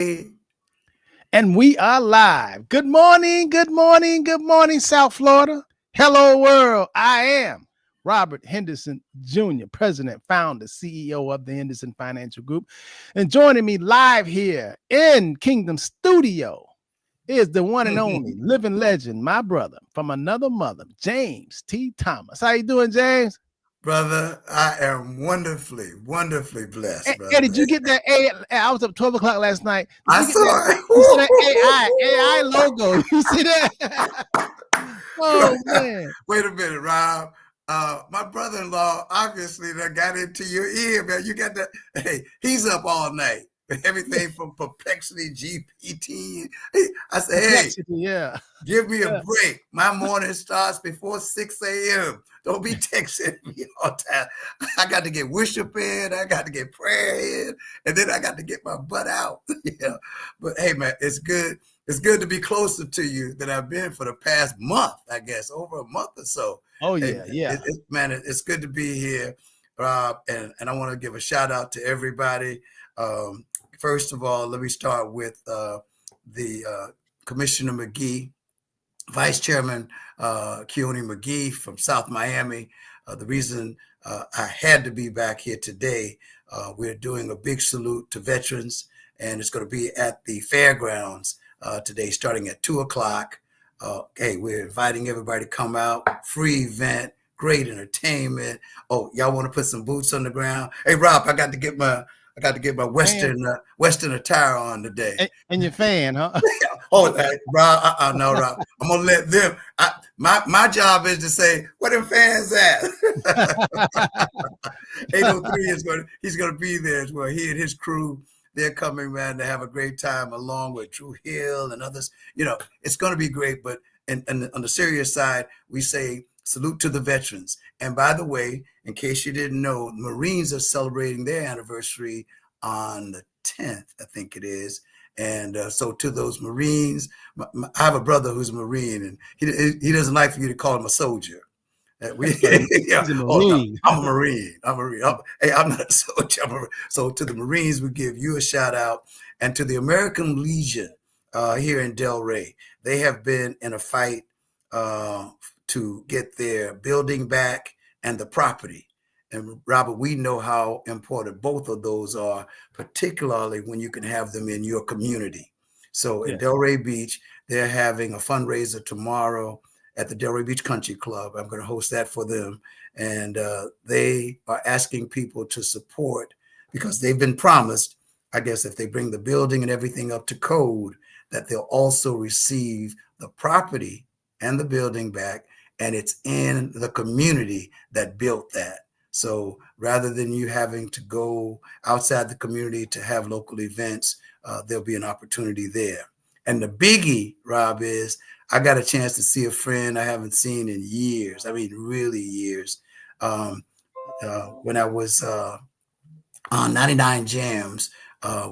And we are live. Good morning, good morning, good morning, South Florida. Hello, world. I am Robert Henderson Jr., President, Founder, CEO of the Henderson Financial Group. And joining me live here in Kingdom Studio is the one and only living legend, my brother from another mother, James T. Thomas. How you doing, James? Brother, I am wonderfully blessed, Hey, brother. did you get that A? I was up 12 o'clock last night. Did I you get that? saw it. You see that AI logo? You see that? Oh man! Wait a minute, Rob. My brother-in-law obviously that got into your ear, man. You got that. Hey, he's up all night. Everything from Perplexity, GPT. I said, hey, yeah. Give me a break. My morning starts before 6 a.m. Don't be texting me all the time. I got to get worship in. I got to get prayer in. And then I got to get my butt out. Yeah. But hey, man, it's good. It's good to be closer to you than I've been for the past month, I guess, over a month or so. Oh, yeah, yeah. Man, it's good to be here, Rob. And I want to give a shout out to everybody. First of all, let me start with the Commissioner McGee, Vice Chairman Keone McGee from South Miami. The reason I had to be back here today, we're doing a big salute to veterans, and it's going to be at the fairgrounds today, starting at 2 o'clock. Hey, we're inviting everybody to come out. Free event, great entertainment. Oh, y'all want to put some boots on the ground? Hey, Rob, I got to get my Western attire on today. And your fan, huh? Oh, Rob, no, Rob. I'm gonna let them. My job is to say, where them fans at? 803 he's gonna be there as well. He and his crew, they're coming, man, to have a great time along with Drew Hill and others. You know, it's gonna be great. But and on the serious side, we say salute to the veterans. And by the way, in case you didn't know, Marines are celebrating their anniversary on the 10th, I think it is. And so to those Marines, I have a brother who's a Marine, and he doesn't like for you to call him a soldier. He's a Marine. Oh, no, I'm a Marine. Hey, I'm not a soldier. So to the Marines, we give you a shout out. And to the American Legion here in Delray, they have been in a fight to get their building back and the property. And Robert, we know how important both of those are, particularly when you can have them in your community. So in Delray Beach, they're having a fundraiser tomorrow at the Delray Beach Country Club. I'm going to host that for them. And they are asking people to support because they've been promised, I guess, if they bring the building and everything up to code, that they'll also receive the property and the building back. And it's in the community that built that. So rather than you having to go outside the community to have local events, there'll be an opportunity there. And the biggie, Rob, is I got a chance to see a friend I haven't seen in years. I mean, really years. When I was on 99 Jams,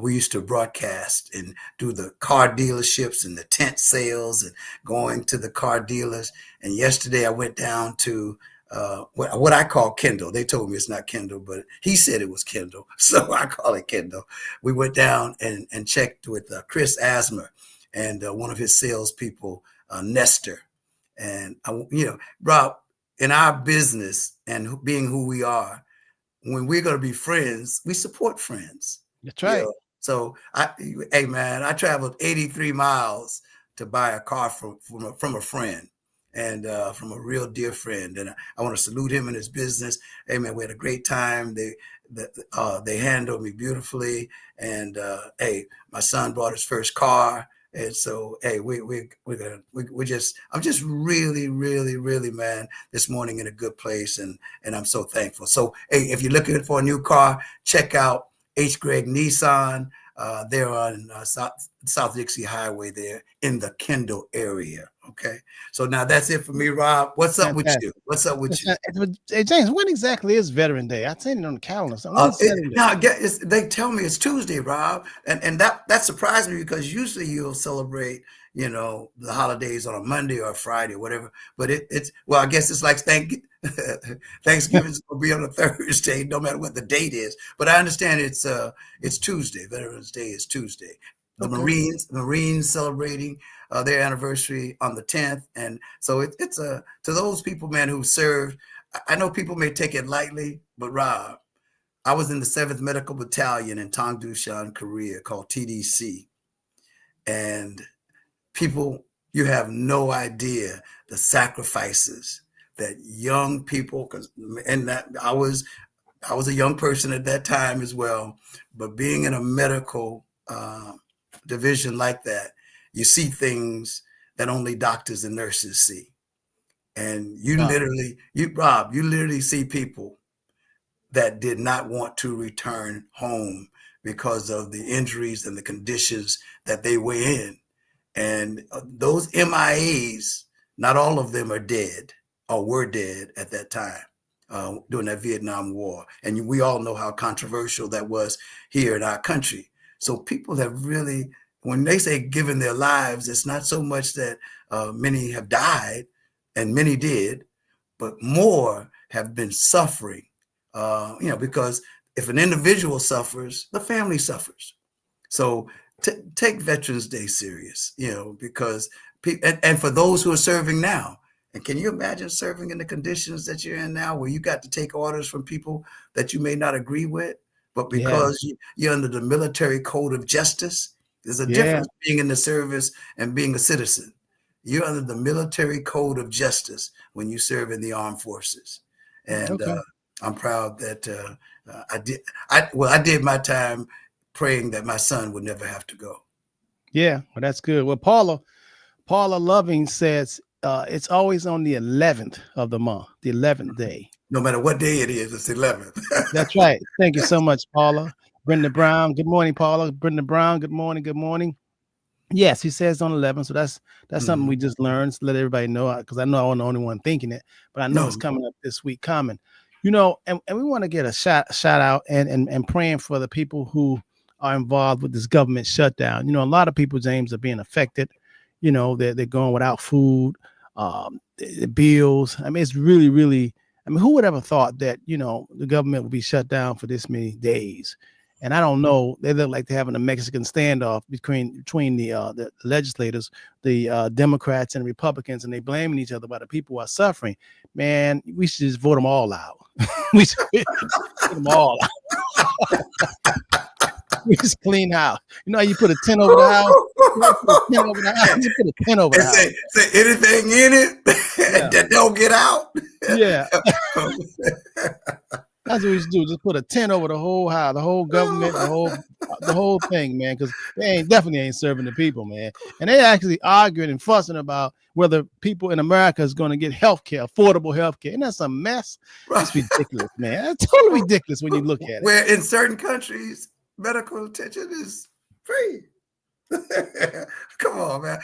we used to broadcast and do the car dealerships and the tent sales and going to the car dealers. And yesterday I went down to what I call Kendall. They told me it's not Kendall, but he said it was Kendall, so I call it Kendall. We went down and checked with Chris Asmer and one of his salespeople, Nestor. And Rob, in our business and being who we are, when we're going to be friends, we support friends. That's right. So hey man, I traveled 83 miles to buy a car from a friend. And from a real dear friend, and I want to salute him in his business. Hey man, we had a great time. They handled me beautifully, and hey, my son bought his first car, and so hey, I'm just really, man, this morning in a good place, and I'm so thankful. So hey, if you're looking for a new car, check out H. Gregg Nissan. They're on South Dixie Highway there in the Kendall area. Okay. So now that's it for me, Rob. What's up with you? What's up with you? Hey, James, when exactly is Veteran Day? I seen it on the calendar. They tell me it's Tuesday, Rob. And that surprised me because usually you'll celebrate, the holidays on a Monday or a Friday or whatever. But I guess it's like Thanksgiving's gonna be on a Thursday, no matter what the date is. But I understand it's Tuesday. Veterans Day is Tuesday. The Okay. Marines celebrating their anniversary on the 10th, and so it's a to those people, man, who served. I know people may take it lightly, but Rob, I was in the 7th Medical Battalion in Tongdushan, Korea, called TDC, and people, you have no idea the sacrifices that young people, and that I was a young person at that time as well, but being in a medical division like that, you see things that only doctors and nurses see. And you Wow. literally see people that did not want to return home because of the injuries and the conditions that they were in. And those MIAs, not all of them are dead or were dead at that time during that Vietnam War. And we all know how controversial that was here in our country. So people have really, when they say given their lives, it's not so much that many have died, and many did, but more have been suffering, because if an individual suffers, the family suffers. So take Veterans Day serious, because and for those who are serving now, and can you imagine serving in the conditions that you're in now, where you got to take orders from people that you may not agree with, but Yeah. because you're under the military code of justice, there's a Yeah. difference being in the service and being a citizen. You're under the military code of justice when you serve in the armed forces, and Okay. I'm proud that I did my time praying that my son would never have to go. Yeah. Well, that's good. Well, Paula Loving says it's always on the 11th of the month, the 11th day. No matter what day it is, it's 11th. That's right. Thank you so much, Paula. Brenda Brown. Good morning, Paula. Brenda Brown. Good morning. Good morning. Yes, he says on 11. So that's something we just learned to let everybody know, because I know I'm the only one thinking it, but I know it's coming up this week coming. And we want to get a shout out and praying for the people who are involved with this government shutdown. A lot of people, James, are being affected. They're going without food, the bills. I mean, it's really, really, who would ever thought that, the government would be shut down for this many days? And I don't know, they look like they're having a Mexican standoff between the legislators, the Democrats and Republicans, and they blaming each other while the people who are suffering. Man, we should just vote them all out. We should vote them all out. We just clean house. You put a 10 over the house. You put a 10 over the house. Say anything in it that don't get out. Yeah. That's what we should do. Just put a 10 over the whole house, the whole government, the whole thing, man. Because they definitely ain't serving the people, man. And they actually arguing and fussing about whether people in America is going to get affordable health care. And that's a mess. It's ridiculous, man. It's totally ridiculous when you look at it. Where in certain countries, medical attention is free. Come on, man.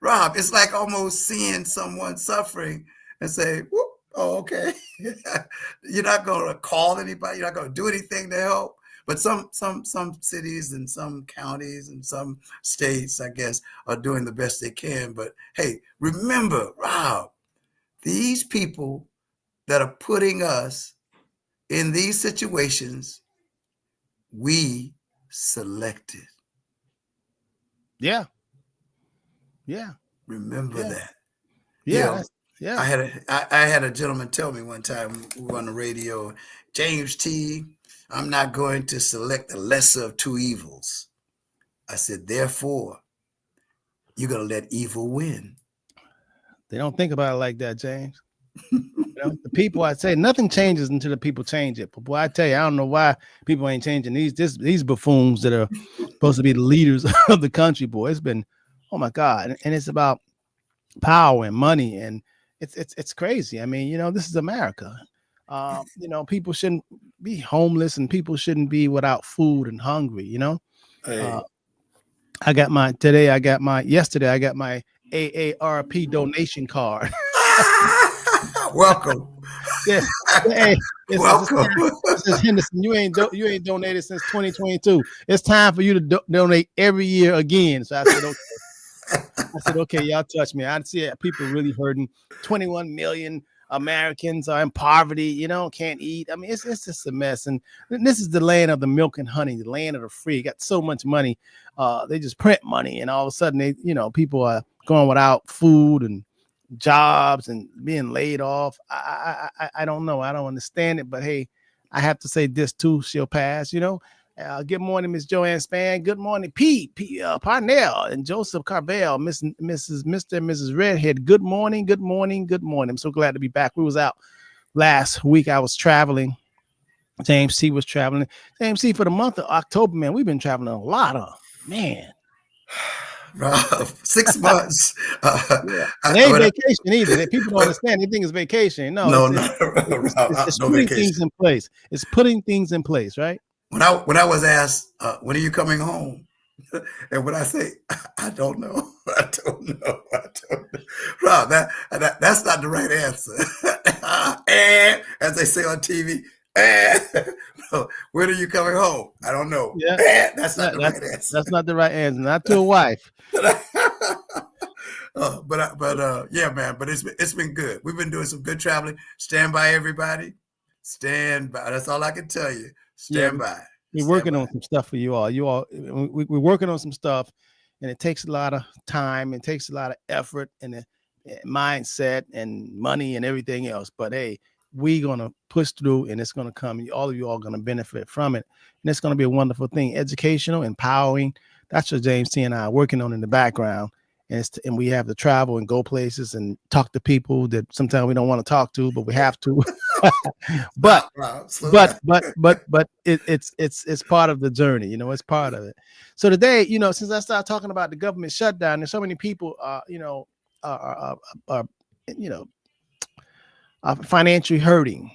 Rob, it's like almost seeing someone suffering and say, whoop. Oh, okay. You're not going to call anybody. You're not going to do anything to help. But some cities and some counties and some states, I guess, are doing the best they can. But hey, remember, Rob, these people that are putting us in these situations, we selected. Yeah. Yeah. Remember that. Yeah. Yeah. I had a gentleman tell me one time, we were on the radio, James T., I'm not going to select the lesser of two evils. I said, therefore, you're going to let evil win. They don't think about it like that, James. The people, I say, nothing changes until the people change it. But boy, I tell you, I don't know why people ain't changing these buffoons that are supposed to be the leaders of the country, boy. It's been, oh my God. And it's about power and money, and it's crazy. I mean, this is America. People shouldn't be homeless, and people shouldn't be without food and hungry. Hey. Yesterday I got my AARP donation card. Welcome. Yeah. Hey, welcome. This is Henderson. You ain't donated since 2022. It's time for you to donate every year again. So I said, okay. Okay, y'all touch me. I see people really hurting. 21 million Americans are in poverty, can't eat. I mean, it's just a mess. And this is the land of the milk and honey, the land of the free. Got so much money. They just print money, and all of a sudden people are going without food and jobs and being laid off. I don't know. I don't understand it, but hey, I have to say this too. She'll pass, good morning, Miss Joanne Span. Good morning, P. Parnell and Joseph Carvel, Mr. and Mrs. Redhead. Good morning, good morning, good morning. I'm so glad to be back. We was out last week. I was traveling. James C was traveling. James C, for the month of October, man, we've been traveling a lot, man. Rob, 6 months. Yeah. It ain't vacation either. People don't understand. They think it's vacation. No, it's putting things in place. It's putting things in place, right? When I was asked, when are you coming home? And when I say, I don't know. Rob, that's not the right answer. And as they say on TV, when are you coming home? I don't know. Yeah, that's not the right answer. That's not the right answer. Not to a wife. Yeah, man. But it's been good. We've been doing some good traveling. Stand by, everybody. Stand by. That's all I can tell you. Stand by. We're working on some stuff for you all. We're working on some stuff, and it takes a lot of time. It takes a lot of effort and mindset and money and everything else. But hey, we're gonna push through, and it's gonna come. All of you are gonna benefit from it, and it's gonna be a wonderful thing. Educational, empowering. That's what James T and I are working on in the background. And we have to travel and go places and talk to people that sometimes we don't want to talk to, but we have to. but it's part of the journey. It's part of it. So today, since I started talking about the government shutdown, there's so many people, are financially hurting,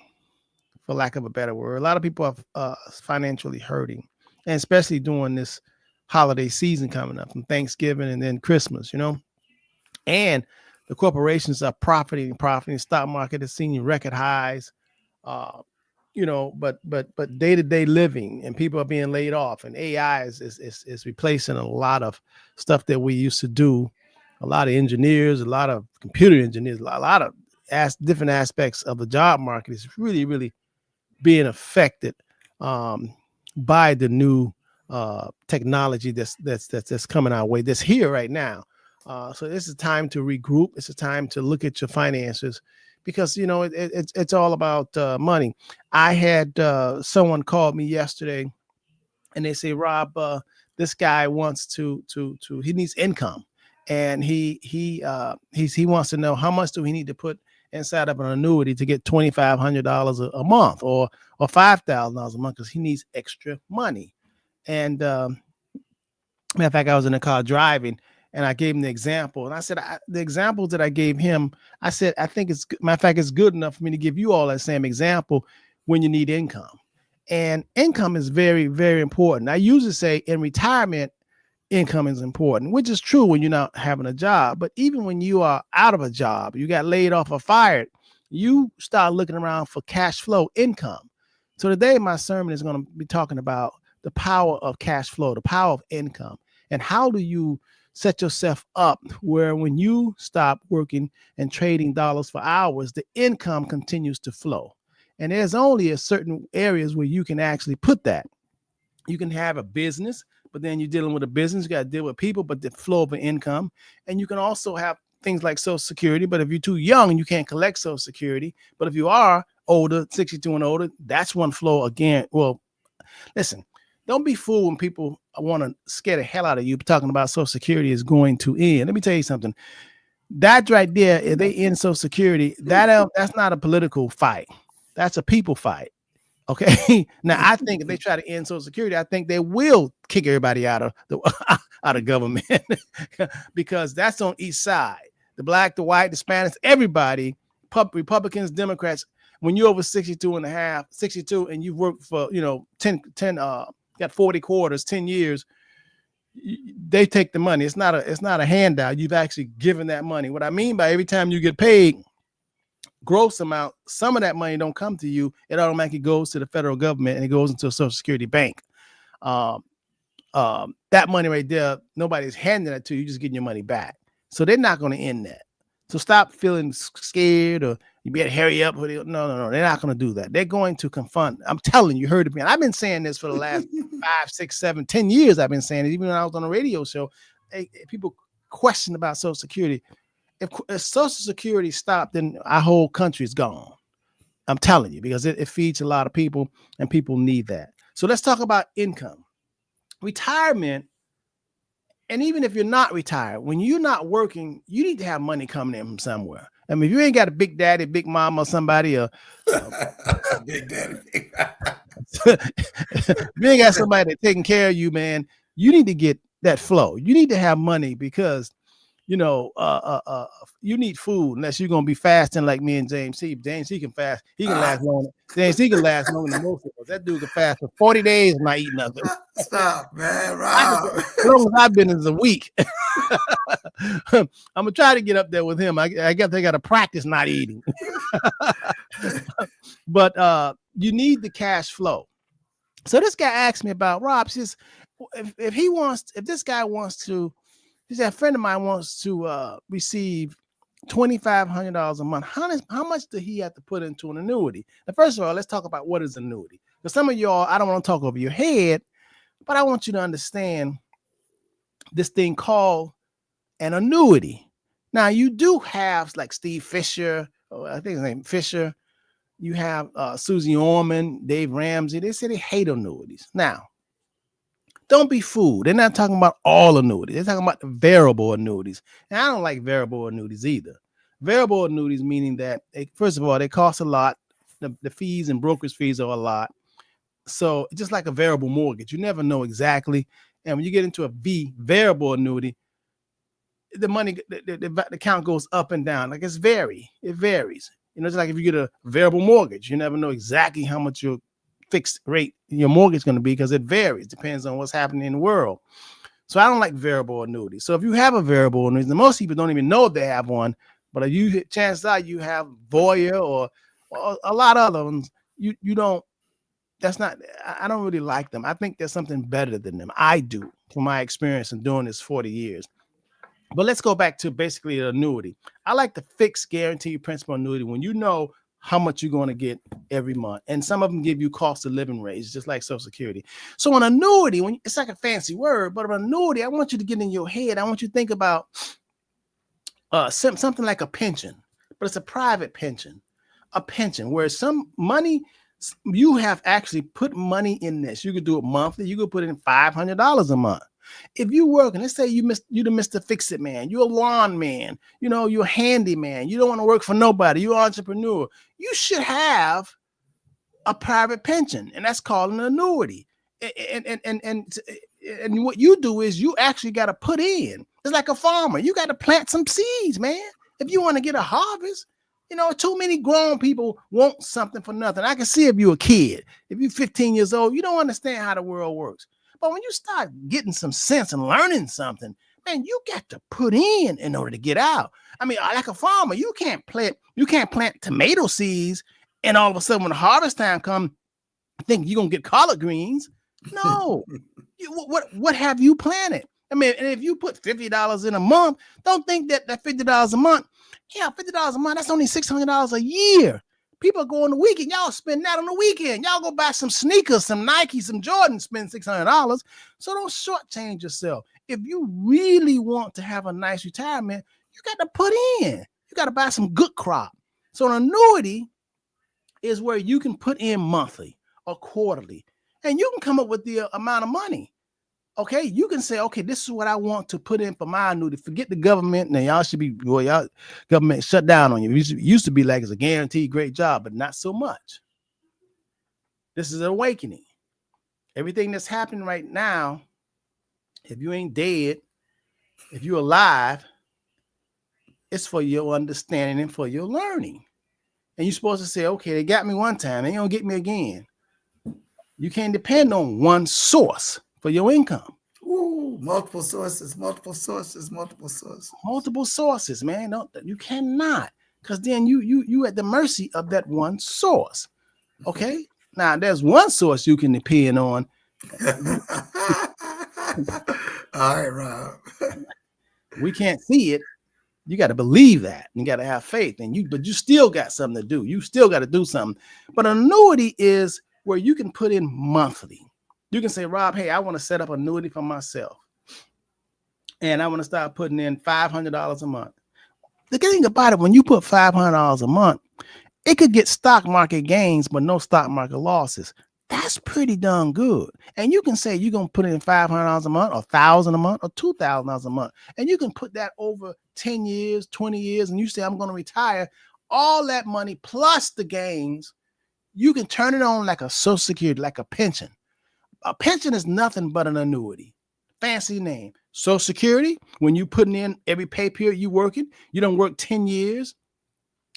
for lack of a better word. A lot of people are financially hurting, and especially during this holiday season coming up from Thanksgiving and then Christmas, and the corporations are profiting. Stock market is seeing record highs, but day-to-day living, and people are being laid off, and AI is replacing a lot of stuff that we used to do. A lot of engineers, a lot of computer engineers, a lot of different aspects of the job market is really, really being affected by the new technology that's coming our way, that's here right now. So this is time to regroup. It's a time to look at your finances, because it's all about money. I had someone called me yesterday, and they say, Rob, this guy wants to he needs income, and he wants to know how much do he need to put inside of an annuity to get $2,500 a month or $5,000 a month, because he needs extra money. And matter of fact, I was in the car driving, and I gave him the example. And I said, the example that I gave him, I said, I think it's good enough for me to give you all that same example when you need income. And income is very, very important. I usually say in retirement, income is important, which is true when you're not having a job. But even when you are out of a job, you got laid off or fired, you start looking around for cash flow income. So today, my sermon is going to be talking about the power of cash flow, the power of income, and how do you set yourself up where when you stop working and trading dollars for hours, the income continues to flow. And there's only a certain areas where you can actually put that. You can have a business, but then you're dealing with a business, you got to deal with people, but the flow of an income. And you can also have things like Social Security, but if you're too young, you can't collect Social Security. But if you are older, 62 and older, that's one flow again. Well, listen, don't be fooled when people want to scare the hell out of you talking about Social Security is going to end. Let me tell you something. That right there, if they end Social Security, that's not a political fight. That's a people fight. Okay. Now, I think if they try to end Social Security, I think they will kick everybody out of government because that's on each side. The black, the white, the Spanish, everybody, Republicans, Democrats. When you're over 62 and you've worked for 10 got 40 quarters, 10 years, they take the money. It's not a handout. You've actually given that money. What I mean by every time you get paid gross amount, some of that money don't come to you. It automatically goes to the federal government and it goes into a Social Security bank. That money right there, nobody's handing it to you. You're just getting your money back. So they're not going to end that. So stop feeling scared or You better hurry up. No. They're not going to do that. They're going to confront. I'm telling you, heard of me. And I've been saying this for the last 5, 6, 7, 10 years. I've been saying it. Even when I was on a radio show, people question about Social Security. If Social Security stopped, then our whole country is gone. I'm telling you, because it feeds a lot of people and people need that. So let's talk about income. Retirement. And even if you're not retired, when you're not working, you need to have money coming in from somewhere. I mean, if you ain't got a big daddy, big mama, or somebody, or big daddy, if you ain't got somebody taking care of you, man, you need to get that flow. You need to have money because, you need food unless you're gonna be fasting like me and James C. James C. can fast. He can last long. James C. can last longer than most of us. That dude can fast for 40 days and not eat nothing. Stop, man. Rob. As long as I've been is a week. I'm gonna try to get up there with him. I guess they got to practice not eating. But you need the cash flow. So this guy asked me about Rob. Says if this guy wants to. He said, a friend of mine wants to receive $2,500 a month. How much does he have to put into an annuity? Now, first of all, let's talk about what is annuity. Because some of y'all, I don't want to talk over your head, but I want you to understand this thing called an annuity. Now, you do have like Steve Fisher, I think his name Fisher. You have Susie Orman, Dave Ramsey. They say they hate annuities. Now, don't be fooled. They're not talking about all annuities. They're talking about the variable annuities. And I don't like variable annuities either. Variable annuities meaning that, first of all, they cost a lot. The fees and brokerage fees are a lot. So just like a variable mortgage, you never know exactly. And when you get into a variable annuity, the money, the account goes up and down. Like it varies. It's like if you get a variable mortgage, you never know exactly how much your fixed rate your mortgage is going to be because it varies. Depends on what's happening in the world. So I don't like variable annuities. So if you have a variable annuity, most people don't even know they have one, but chances are you have Voya or a lot of other ones. You don't. I don't really like them. I think there's something better than them. I do, from my experience in doing this 40 years. But let's go back to basically an annuity. I like the fixed guaranteed principal annuity when you know how much you're going to get every month. And some of them give you cost of living rates, just like Social Security. So an annuity, it's like a fancy word, but an annuity, I want you to get in your head. I want you to think about something like a pension, but it's a private pension, where some money, you have actually put money in this. You could do it monthly. You could put in $500 a month. If you work, and let's say you're the Mr. Fix-It man, you're a lawn man, you're a handyman, you don't want to work for nobody, you're an entrepreneur, you should have a private pension, and that's called an annuity. And what you do is you actually got to put in. It's like a farmer. You got to plant some seeds, man. If you want to get a harvest, too many grown people want something for nothing. I can see if you're a kid, if you're 15 years old, you don't understand how the world works. But when you start getting some sense and learning something, man, you got to put in order to get out. I mean, like a farmer, you can't plant tomato seeds and all of a sudden when the harvest time comes, think you're gonna get collard greens. No. What have you planted? I mean, and if you put $50 in a month, don't think that $50 a month, $50 a month, that's only $600 a year. People go on the weekend. Y'all spend that on the weekend. Y'all go buy some sneakers, some Nike, some Jordan, spend $600. So don't shortchange yourself. If you really want to have a nice retirement, you got to put in. You got to buy some good crop. So an annuity is where you can put in monthly or quarterly, and you can come up with the amount of money. Okay, you can say, okay, this is what I want to put in for my annuity. Forget the government. Now, y'all should be, y'all government shut down on you. It used to be like it's a guaranteed great job, but not so much. This is an awakening. Everything that's happening right now, if you ain't dead, if you're alive, it's for your understanding and for your learning. And you're supposed to say, okay, they got me one time, they don't get me again. You can't depend on one source for your income. Ooh, multiple sources, man. No, you cannot, because then you at the mercy of that one source. Okay, now there's one source you can depend on. All right, Rob. We can't see it, You got to believe that. You got to have faith, but you still got something to do. You still got to do something. But an annuity is where you can put in monthly. You can say, Rob, hey, I want to set up an annuity for myself, and I want to start putting in $500 a month. The good thing about it, when you put $500 a month, it could get stock market gains, but no stock market losses. That's pretty darn good. And you can say you're going to put in $500 a month, or $1,000 a month, or $2,000 a month. And you can put that over 10 years, 20 years, and you say, I'm going to retire. All that money plus the gains, you can turn it on like a Social Security, like a pension. A pension is nothing but an annuity. Fancy name. Social Security, when you putting in every pay period you working, you don't work 10 years.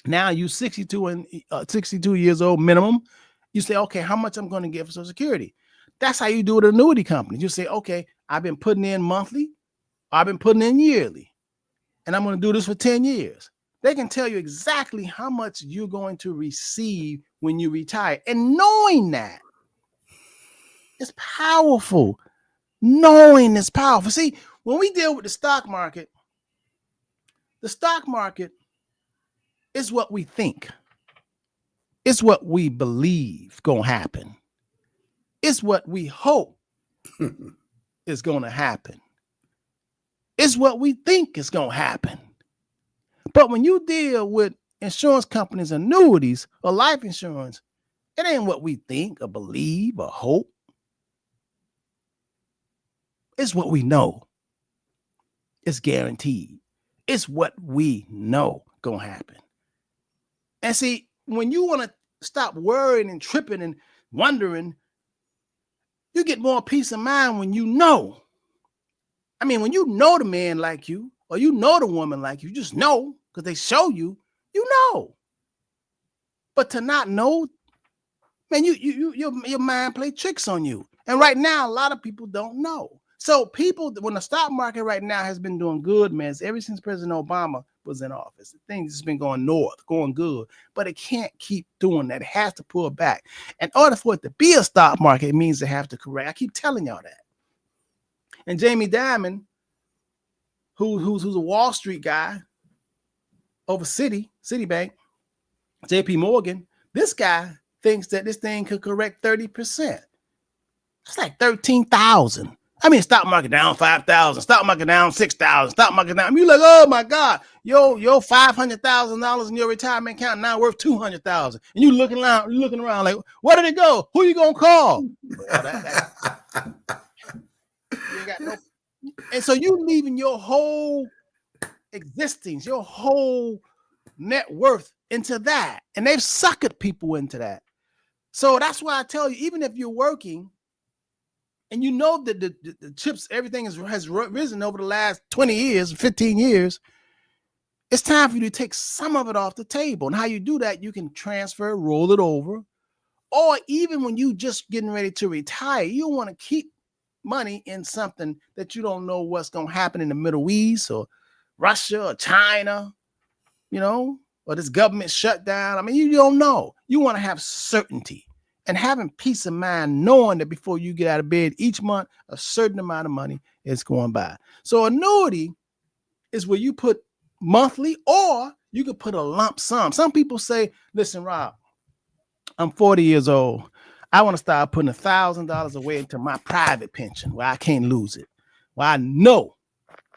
Now you 62 years old minimum. You say, okay, how much I'm going to get for Social Security? That's how you do it at annuity company. You say, okay, I've been putting in monthly, I've been putting in yearly, and I'm going to do this for 10 years. They can tell you exactly how much you're going to receive when you retire. And knowing that is powerful. Knowing is powerful. See, when we deal with the stock market is what we think. It's what we believe gonna happen. It's what we hope is gonna happen. It's what we think is gonna happen. But when you deal with insurance companies, annuities, or life insurance, it ain't what we think or believe or hope. It's what we know. It's guaranteed. It's what we know gonna happen. And see, when you want to stop worrying and tripping and wondering, you get more peace of mind when you know. I mean, when you know the man like you, or you know the woman like you, just know because they show you, you know. But to not know, man, your mind play tricks on you. And right now, a lot of people don't know. So people, when the stock market right now has been doing good, man, ever since President Obama was in office, things has been going north, going good, but it can't keep doing that. It has to pull back. In order for it to be a stock market, it means they have to correct. I keep telling y'all that. And Jamie Dimon, who's a Wall Street guy over Citibank, JP Morgan, this guy thinks that this thing could correct 30%. It's like 13,000. I mean, stock market down 5,000, stock market down 6,000, stock market down. You're like, oh my God, your $500,000 in your retirement account now worth 200,000, and you looking around like, where did it go? Who you gonna call? You got no. And so you leaving your whole existence, your whole net worth into that, and they've suckered people into that. So that's why I tell you, even if you're working, and you know that the chips, everything has risen over the last 20 years, 15 years, it's time for you to take some of it off the table. And how you do that, you can transfer, roll it over, or even when you just getting ready to retire, you want to keep money in something that you don't know what's going to happen in the Middle East or Russia or China, or this government shutdown. I mean, you don't know. You want to have certainty. And having peace of mind, knowing that before you get out of bed each month, a certain amount of money is going by. So annuity is where you put monthly, or you could put a lump sum. Some people say, listen, Rob, I'm 40 years old. I want to start putting $1,000 away into my private pension where I can't lose it. Well, I know.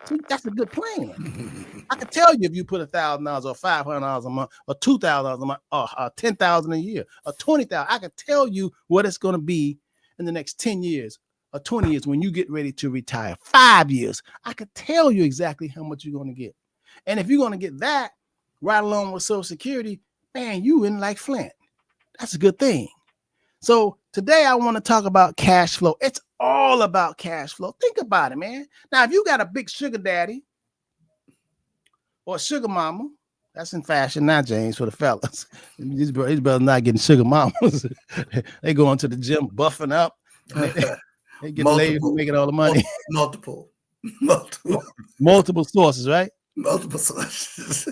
See, that's a good plan. I can tell you if you put $1,000 or $500 a month or $2,000 a month or $10,000 a year or $20,000. I can tell you what it's going to be in the next 10 years or 20 years when you get ready to retire. 5 years. I can tell you exactly how much you're going to get. And if you're going to get that right along with Social Security, man, you in like Flint. That's a good thing. So today I want to talk about cash flow. It's all about cash flow. Think about it, man. Now, if you got a big sugar daddy or a sugar mama, that's in fashion now, James, for the fellas. These brothers not getting sugar mamas. They going to the gym, buffing up. They get laid, making all the money. Multiple sources, right? Multiple sources.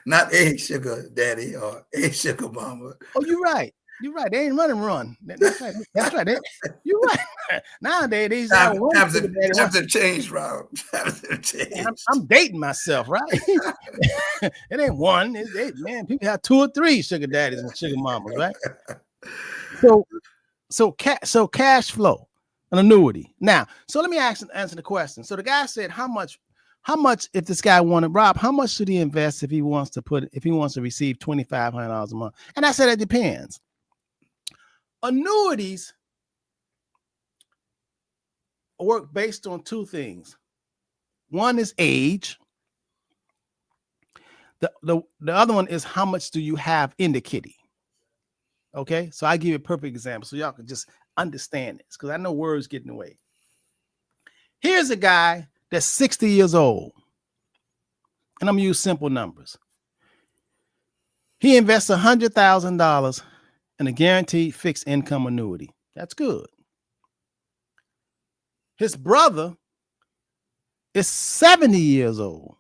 Not a sugar daddy or a sugar mama. Oh, you're right. You're right. They ain't run. That's right. That's right. You're right. Nowadays, they have one Times sugar daddy. have changed, Rob. Times have changed. I'm dating myself, right? It ain't one. Man, people have 2 or 3 sugar daddies and sugar mamas, right? So cash flow, an annuity. Now, so let me answer the question. So the guy said, how much if this guy wanted, Rob, how much should he invest if he wants to receive $2,500 a month? And I said, it depends. Annuities work based on 2 things. One is age. The other one is how much do you have in the kitty? Okay, so I give you a perfect example so y'all can just understand this, because I know words get in the way. Here's a guy that's 60 years old, and I'm gonna use simple numbers. He invests $100,000 in a guaranteed fixed income annuity. That's good. His brother is 70 years old.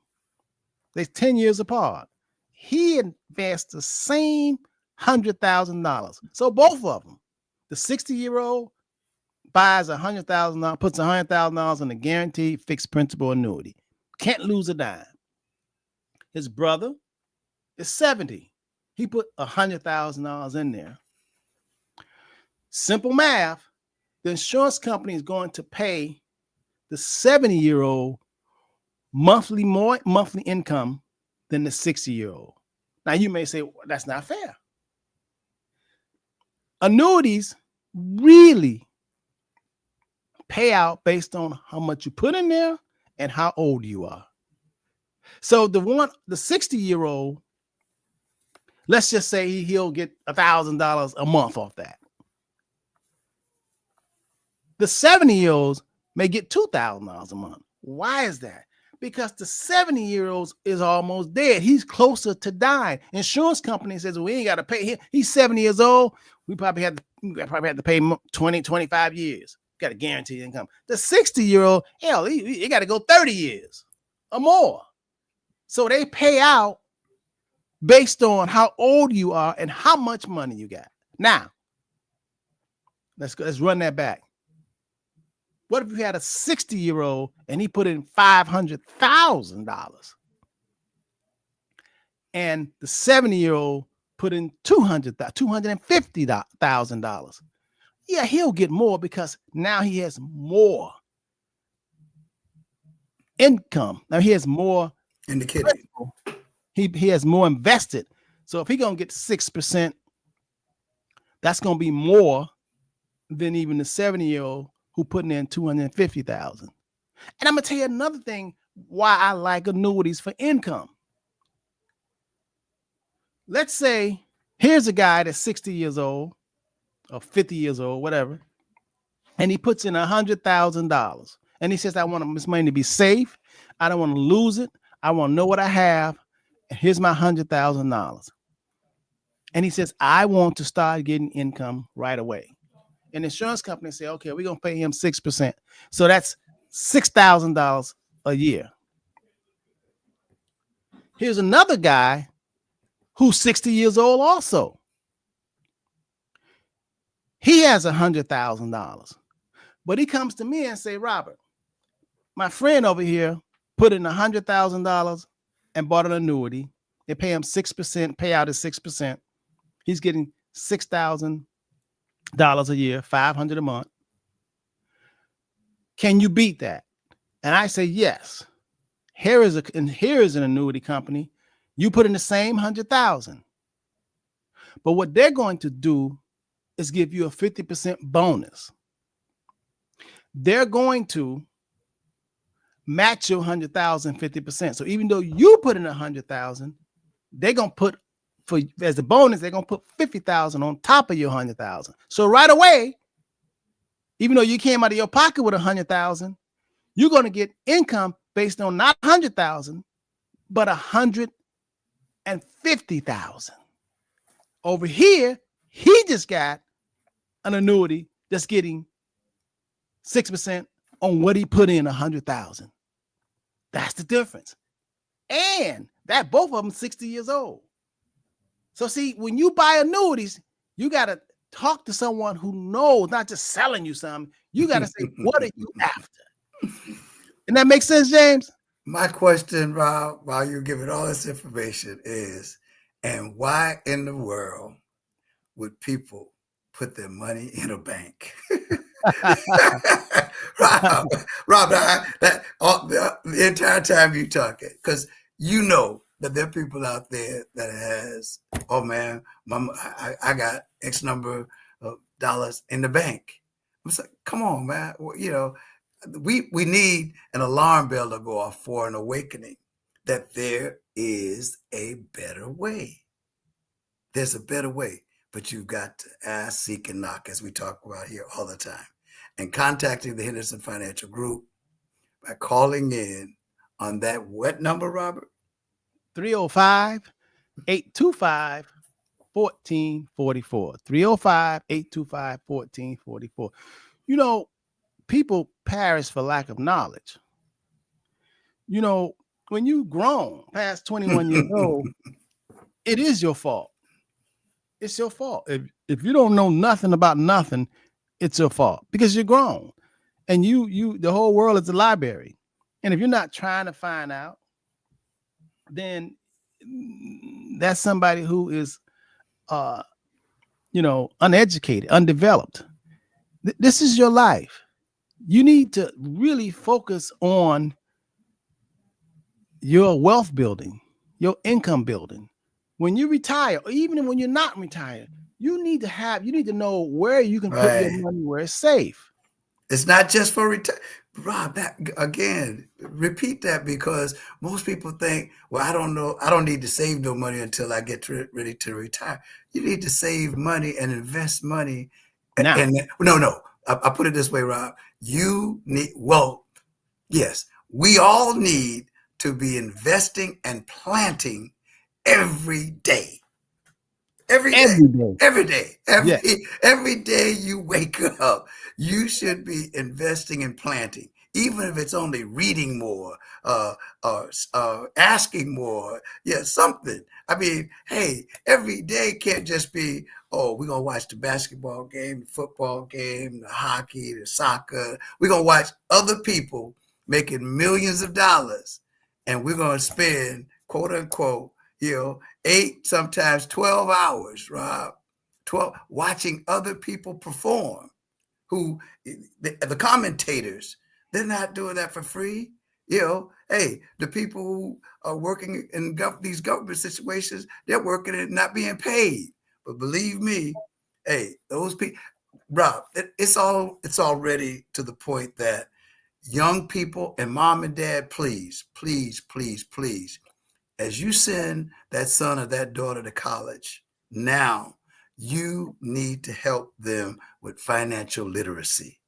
They're 10 years apart. He invests the same $100,000. So both of them, the 60-year-old buys $100,000, puts $100,000 in a guaranteed fixed principal annuity. Can't lose a dime. His brother is 70. He put $100,000 in there. Simple math. The insurance company is going to pay the 70-year-old more monthly income than the 60-year-old. Now you may say, well, that's not fair. Annuities really pay out based on how much you put in there and how old you are. So the 60-year-old, let's just say he'll get $1,000 a month off that. The 70-year-olds may get $2,000 a month. Why is that? Because the 70-year-old is almost dead. He's closer to dying. Insurance company says, well, we ain't got to pay him. He's 70 years old. We probably have to pay him 20, 25 years. Got a guaranteed income. The 60-year-old, hell, he got to go 30 years or more. So they pay out based on how old you are and how much money you got. Now, let's run that back. What if you had a 60-year-old and he put in $500,000 and the 70-year-old put in $250,000? Yeah, he'll get more because now he has more income. Now he has more in the kitty. He has more invested. So if he's gonna get 6%, that's gonna be more than even the 70-year-old who putting in $250,000. And I'm gonna tell you another thing why I like annuities for income. Let's say here's a guy that's 60 years old or 50 years old, whatever, and he puts in $100,000, and he says, I want this money to be safe. I don't want to lose it. I want to know what I have. And here's my $100,000. And he says, I want to start getting income right away. And the insurance company say, okay, we're going to pay him 6%. So that's $6,000 a year. Here's another guy who's 60 years old also. He has $100,000, but he comes to me and say, Robert, my friend over here put in $100,000 and bought an annuity. They pay him 6%, payout is 6%. He's getting $6,000 a year, $500 a month. Can you beat that? And I say, yes. Here is an annuity company. You put in the same $100,000. But what they're going to do is give you a 50% bonus. They're going to match your $100,000 50%. So even though you put in $100,000, they're going to put as a bonus, they're going to put $50,000 on top of your $100,000. So right away, even though you came out of your pocket with $100,000, you're going to get income based on not $100,000, but $150,000. Over here, he just got an annuity that's getting 6% on what he put in $100,000. That's the difference. And that both of them 60 years old. So see, when you buy annuities, you got to talk to someone who knows, not just selling you something. You got to say, what are you after? And that makes sense, James? My question, Rob, while you're giving all this information is, and why in the world would people put their money in a bank? Rob, the entire time you talking, because you know that there are people out there that has, oh man, I got X number of dollars in the bank. I'm like, come on, man. Well, you know, we need an alarm bell to go off for an awakening that there is a better way. There's a better way, but you've got to ask, seek, and knock, as we talk about here all the time, and contacting the Henderson Financial Group by calling in on that what number, Robert? 305-825-1444. 305-825-1444. You know, people perish for lack of knowledge. You know, when you grown past 21 years old, it is your fault. It's your fault. If you don't know nothing about nothing, it's your fault because you're grown, and the whole world is a library. And if you're not trying to find out, then that's somebody who is, uneducated, undeveloped. This is your life. You need to really focus on your wealth building, your income building. When you retire, or even when you're not retired, you need to know where you can put your money where it's safe. It's not just for retire. Rob, that again, repeat that, because most people think, well, I don't know, I don't need to save no money until I get ready to retire. You need to save money and invest money. Now. No, I put it this way, Rob. You need, yes, we all need to be investing and planting every day. Every day you wake up, you should be investing and planting, even if it's only reading more, or asking more. Yeah, something. I mean, hey, every day can't just be, oh, we're going to watch the basketball game, the football game, the hockey, the soccer. We're going to watch other people making millions of dollars, and we're going to spend, quote unquote, 8, sometimes 12 hours, Rob, 12, watching other people perform, who the commentators, they're not doing that for free. Hey, the people who are working in these government situations, they're working and not being paid. But believe me, hey, those people, Rob, it's already to the point that young people and mom and dad, please, as you send that son or that daughter to college, now you need to help them with financial literacy.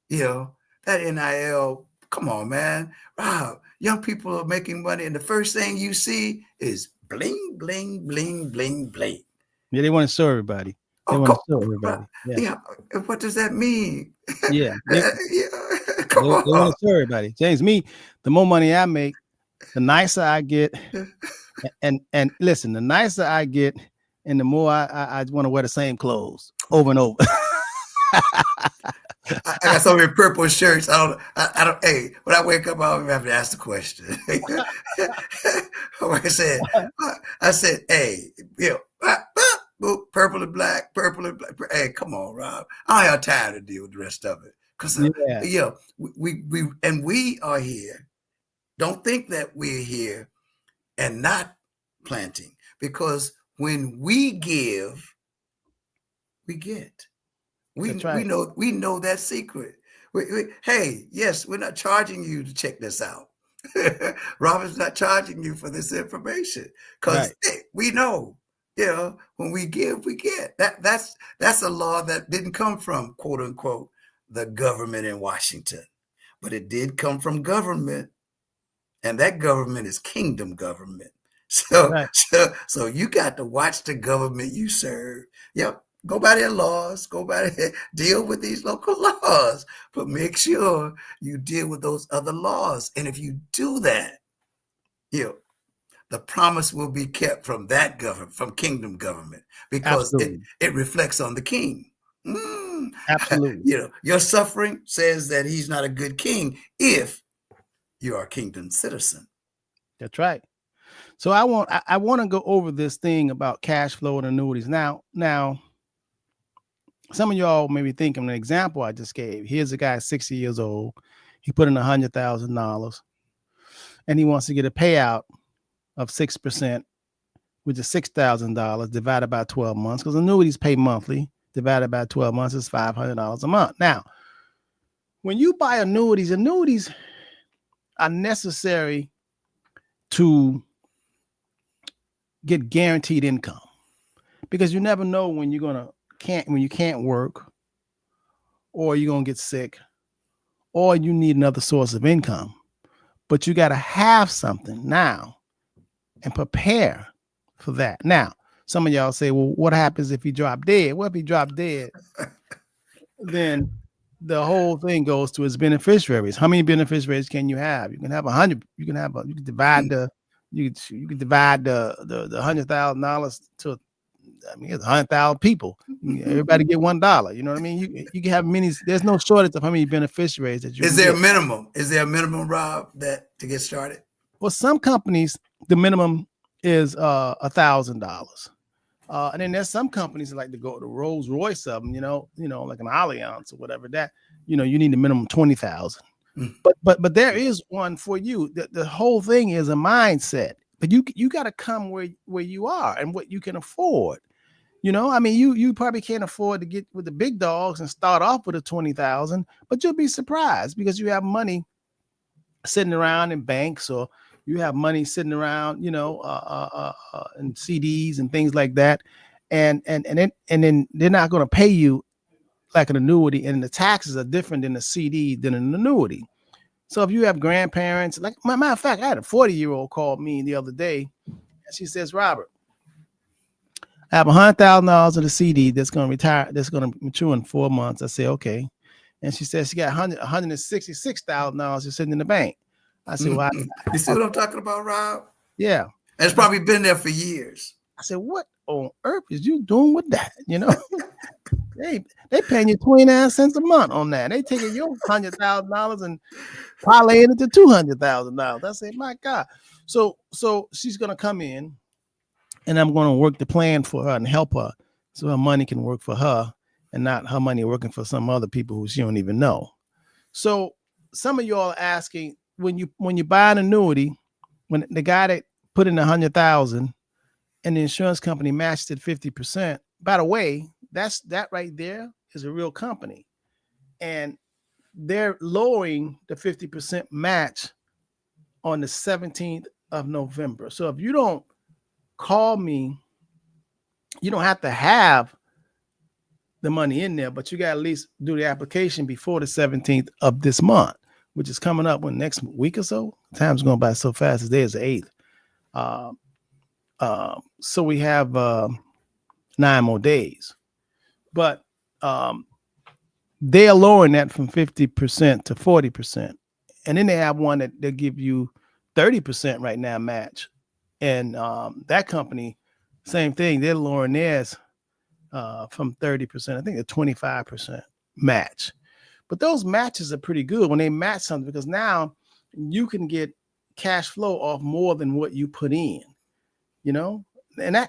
That NIL, come on, man. Wow, young people are making money, and the first thing you see is bling, bling, bling, bling, bling. Yeah, they want to show everybody. They want to show everybody. Yeah. What does that mean? Yeah. Come on. They want to show everybody. James, the more money I make, the nicer I get. And listen, the nicer I get, and the more I want to wear the same clothes over and over. I got so many purple shirts. I don't. Hey, when I wake up, I don't have to ask the question. I said, hey, purple and black. Hey, come on, Rob. I don't have time to deal with the rest of it, because we are here. Don't think that we're here and not planting, because when we give, we get. We know that secret. Hey, yes, we're not charging you to check this out. Robert's not charging you for this information, because we know, when we give, we get. That's a law that didn't come from, quote unquote, the government in Washington, but it did come from government, and that government is kingdom government. So you got to watch the government you serve. Yep. Go by their laws, deal with these local laws, but make sure you deal with those other laws. And if you do that, the the promise will be kept from that government, from kingdom government, because Absolutely. it reflects on the king. Absolutely. You know, your suffering says that he's not a good king if you are a kingdom citizen. That's right. So I want to go over this thing about cash flow and annuities. Now, some of y'all may be thinking an example I just gave. Here's a guy 60 years old. He put in $100,000 and he wants to get a payout of 6%, which is $6,000 divided by 12 months, because annuities pay monthly. Divided by 12 months is $500 a month. Now, when you buy annuities are necessary to get guaranteed income, because you never know when you can't work, or you're gonna get sick, or you need another source of income. But you got to have something now and prepare for that. Now, some of y'all say, well, what happens if he drop dead? Well, if he drop dead, then the whole thing goes to his beneficiaries. How many beneficiaries can you have? You can have 100. You can divide the $100,000 to, I mean, it's 100,000 people. Everybody get $1. You know what I mean? You can have many. There's no shortage of how many beneficiaries that you. Is there a minimum? Is there a minimum, Rob, that to get started? Well, some companies the minimum is $1,000. And then there's some companies that like to go to Rolls Royce of them, you know, like an Allianz or whatever, that, you need a minimum 20,000. But there is one for you. The whole thing is a mindset. But you got to come where you are and what you can afford. I mean, you probably can't afford to get with the big dogs and start off with a 20,000, but you'll be surprised because you have money sitting around in banks, or you have money sitting around, in CDs and things like that, and then they're not going to pay you like an annuity, and the taxes are different in a CD than an annuity. So if you have grandparents, like matter of fact, I had a 40-year-old call me the other day, and she says, Robert, I have $100,000 in a CD that's going to mature in 4 months. I say, okay. And she says she got $166,000 just sitting in the bank. I said, well, you see what I'm talking about, Rob? Yeah. And it's probably been there for years. I said, what on earth is you doing with that? They paying you 29 cents a month on that. They taking your $100,000 and parlaying it to $200,000. I said, my God. So she's going to come in, and I'm going to work the plan for her and help her so her money can work for her and not her money working for some other people who she don't even know. So some of y'all are asking, when you buy an annuity, when the guy that put in 100,000 and the insurance company matched it 50%, by the way, that right there is a real company, and they're lowering the 50% match on the 17th of November. So if you don't call me, you don't have to have the money in there, but you got to at least do the application before the 17th of this month, which is coming up in next week or so. Time's going by so fast. Today is the 8th. So we have 9 more days, but they're lowering that from 50% to 40%. And then they have one that they'll give you 30% right now match. And that company, same thing, they're lowering theirs from 30%, I think to 25% match. But those matches are pretty good when they match something, because now you can get cash flow off more than what you put in, and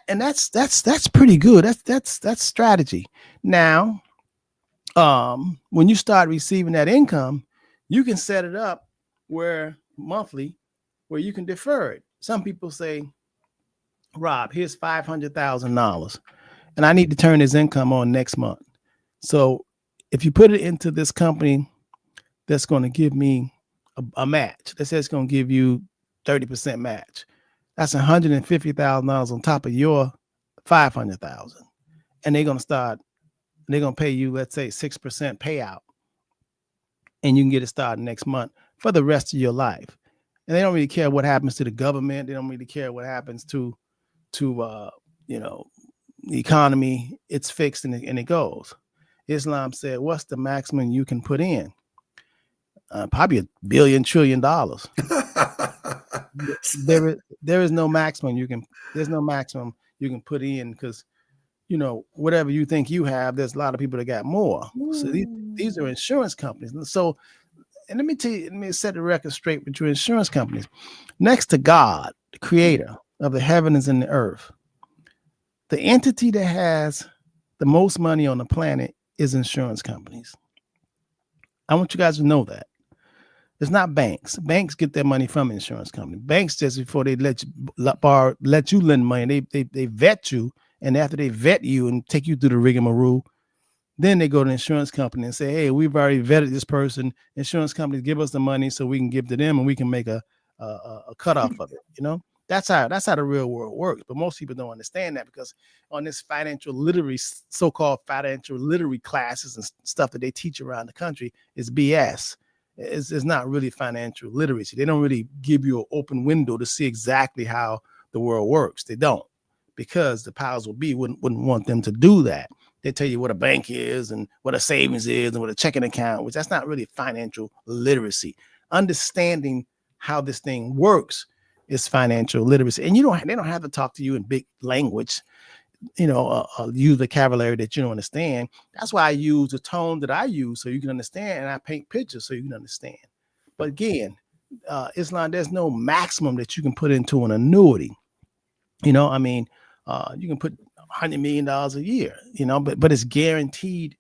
that's pretty good. That's strategy. Now, when you start receiving that income, you can set it up where monthly, where you can defer it. Some people say, Rob, here's $500,000 and I need to turn this income on next month. So if you put it into this company that's going to give me a match, that says it's going to give you 30% match, that's $150,000 on top of your $500,000. And they're going to pay you, let's say, 6% payout. And you can get it started next month for the rest of your life. And they don't really care what happens to the government. They don't really care what happens to the economy. It's fixed and it goes. Islam said, what's the maximum you can put in? Probably $1 billion, $1 trillion. there is no maximum you can. There's no maximum you can put in because whatever you think you have, there's a lot of people that got more. So these are insurance companies. So, and let me set the record straight with your insurance companies. Next to God, the creator of the heavens and the earth, the entity that has the most money on the planet is insurance companies. I want you guys to know that. It's not banks. Banks get their money from insurance companies. Banks, just before they let you lend money, they vet you. And after they vet you and take you through the rigmarole, then they go to the insurance company and say, hey, we've already vetted this person. Insurance companies give us the money so we can give to them and we can make a cutoff of it. That's how the real world works. But most people don't understand that because on this so-called financial literary classes and stuff that they teach around the country is BS. It's not really financial literacy. They don't really give you an open window to see exactly how the world works. They don't, because the powers will be wouldn't want them to do that. They tell you what a bank is and what a savings is and what a checking account, which that's not really financial literacy. Understanding how this thing works is financial literacy. And they don't have to talk to you in big language, use vocabulary that you don't understand. That's why I use the tone that I use so you can understand, and I paint pictures so you can understand. But again, Islam, there's no maximum that you can put into an annuity. You can put $100 million a year, but it's guaranteed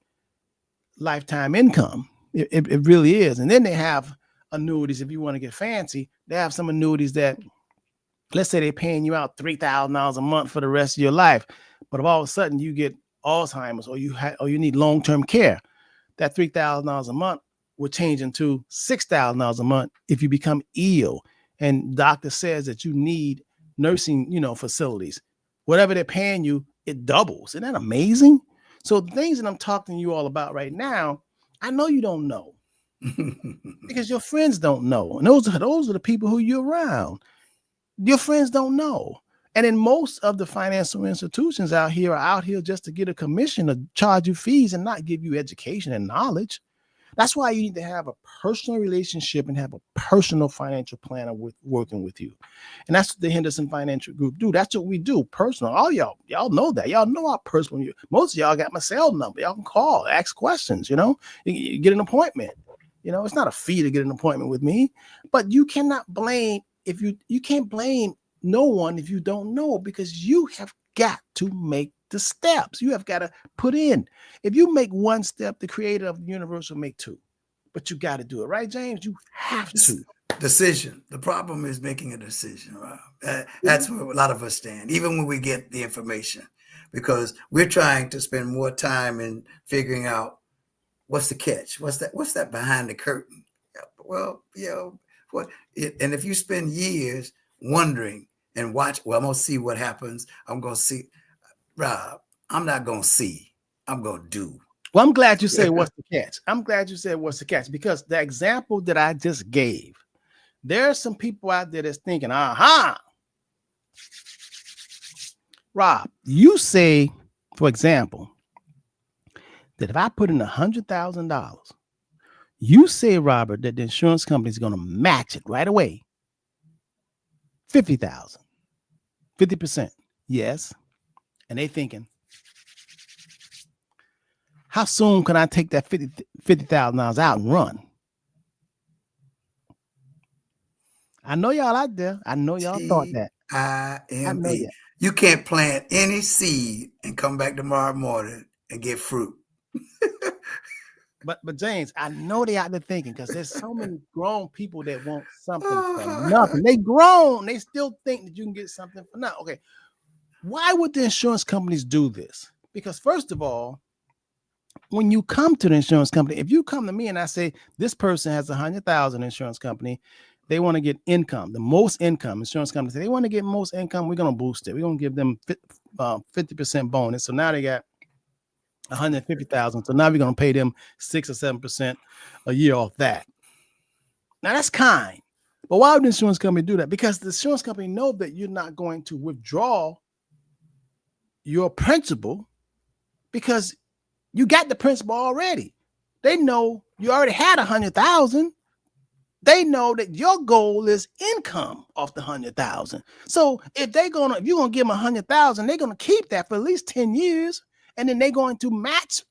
lifetime income. It really is. And then they have annuities. If you want to get fancy, they have some annuities that, let's say they're paying you out $3,000 a month for the rest of your life, but if all of a sudden you get Alzheimer's or you need long-term care, that $3,000 a month will change into $6,000 a month if you become ill. And doctor says that you need nursing, facilities. Whatever they're paying you, it doubles. Isn't that amazing? So the things that I'm talking to you all about right now, I know you don't know because your friends don't know. And those are the people who you're around. Your friends don't know. And in most of the financial institutions out here are out here just to get a commission to charge you fees and not give you education and knowledge. That's why you need to have a personal relationship and have a personal financial planner working with you. And that's what the Henderson Financial Group do. That's what we do, personal. All y'all know that. Y'all know our personal. Most of y'all got my cell number. Y'all can call, ask questions, you get an appointment. It's not a fee to get an appointment with me, but you cannot blame you can't blame no one if you don't know, because you have got to make the steps. You have got to put in. If you make one step, the creator of the universe will make two. But you got to do it, right, James? You have to. Decision. The problem is making a decision, Rob. That's where a lot of us stand, even when we get the information, because we're trying to spend more time in figuring out what's the catch, what's that behind the curtain. Well, and if you spend years wondering and watch, well, I'm going to see what happens. I'm going to see. Rob, I'm not going to see. I'm going to do. Well, I'm glad you said what's the catch. I'm glad you said what's the catch, because the example that I just gave, there are some people out there that's thinking, Rob, you say, for example, that if I put in $100,000, you say, Robert, that the insurance company is going to match it right away. 50,000, 50%. Yes. And they thinking, how soon can I take that $50,000 out and run? I know y'all out there. I know y'all thought that. I you can't plant any seed and come back tomorrow morning and get fruit. But James, I know they out there thinking, because there's so many grown people that want something for nothing. They grown. They still think that you can get something for nothing. Okay. Why would the insurance companies do this? Because first of all, when you come to the insurance company, if you come to me and I say, this person has 100,000 insurance company, they want to get income, the most income. Insurance companies say they want to get most income. We're going to boost it. We're going to give them 50% bonus. So now they got 150,000. So now we're going to pay them 6 or 7% a year off that. Now that's kind. But why would the insurance company do that? Because the insurance company know that you're not going to withdraw your principal, because you got the principal already. They know you already had 100,000. they know that your goal is income off the 100,000. So if you're gonna give them 100,000, they're gonna keep that for at least 10 years, and then they're going to match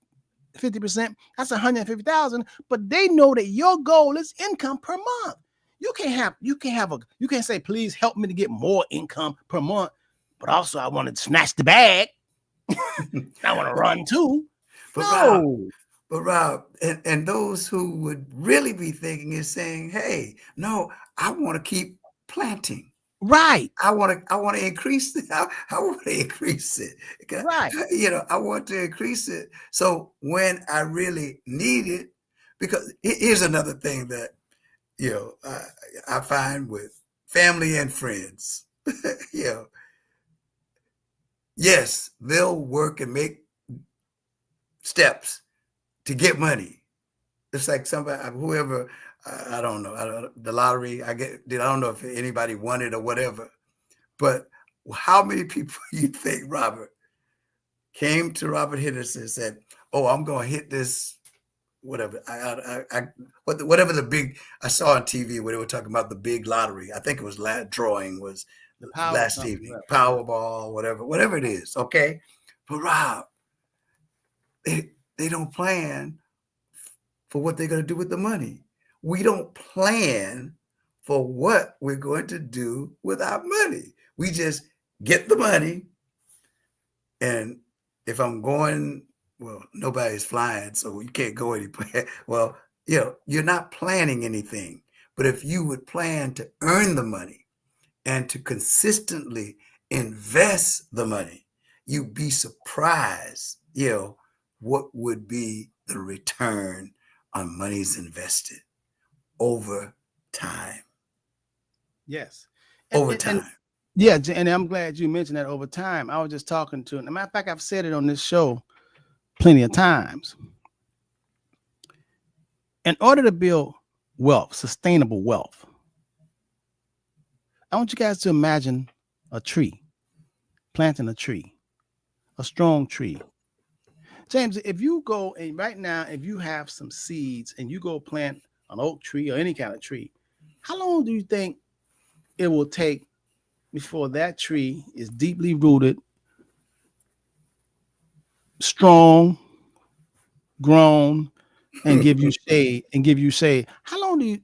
50%. That's 150,000. But they know that your goal is income per month. You can't say, please help me to get more income per month, but also I want to snatch the bag. I want to run too. But Rob, and those who would really be thinking is saying, hey, no, I want to keep planting. Right. I want to increase it. I want to increase it. Right. I want to increase it. So when I really need it, because here's another thing that, I find with family and friends, yes, they'll work and make steps to get money. It's like somebody, whoever, I don't know, the lottery, I don't know if anybody won it or whatever, but how many people you think, Robert, came to Robert Henderson and said, oh, I'm going to hit this, whatever, whatever the big, I saw on TV where they were talking about the big lottery. I think it was drawing was last evening, Powerball, whatever it is. Okay. But Rob, they don't plan for what they're going to do with the money. We don't plan for what we're going to do with our money. We just get the money. And if I'm going, well, nobody's flying, so you can't go anywhere. Well, you're not planning anything. But if you would plan to earn the money and to consistently invest the money, you'd be surprised, what would be the return on monies invested over time. Yes. Over time. And I'm glad you mentioned that over time. I was just talking to, as a matter of fact, I've said it on this show plenty of times. In order to build wealth, sustainable wealth, I want you guys to imagine a tree, planting a tree, a strong tree. James, if you go and right now, if you have some seeds and you go plant an oak tree or any kind of tree, how long do you think it will take before that tree is deeply rooted, strong, grown, and give you shade? How long do you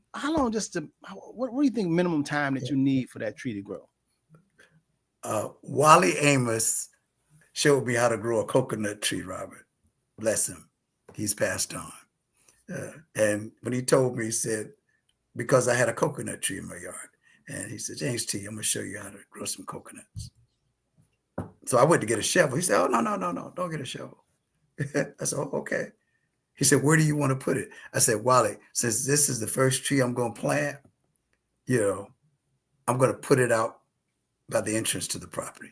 think minimum time that you need for that tree to grow? Wally Amos showed me how to grow a coconut tree, Robert. Bless him. He's passed on. And when he told me, he said, because I had a coconut tree in my yard. And he said, James T, I'm going to show you how to grow some coconuts. So I went to get a shovel. He said, oh, no, don't get a shovel. I said, oh, okay. He said, where do you want to put it? I said, Wally, since this is the first tree I'm going to plant, I'm going to put it out by the entrance to the property.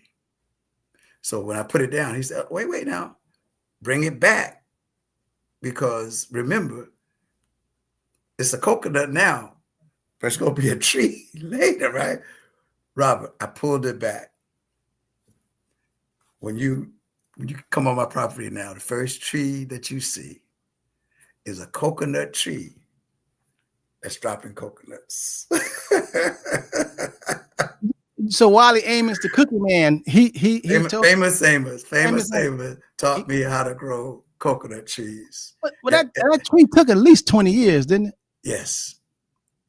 So when I put it down, he said, wait now. Bring it back, because remember, it's a coconut now, but it's going to be a tree later, right? Robert, I pulled it back. When you come on my property now, the first tree that you see is a coconut tree that's dropping coconuts. So Wally Amos, the cookie man, famous Amos taught me how to grow coconut trees. But that tree took at least 20 years, didn't it? Yes.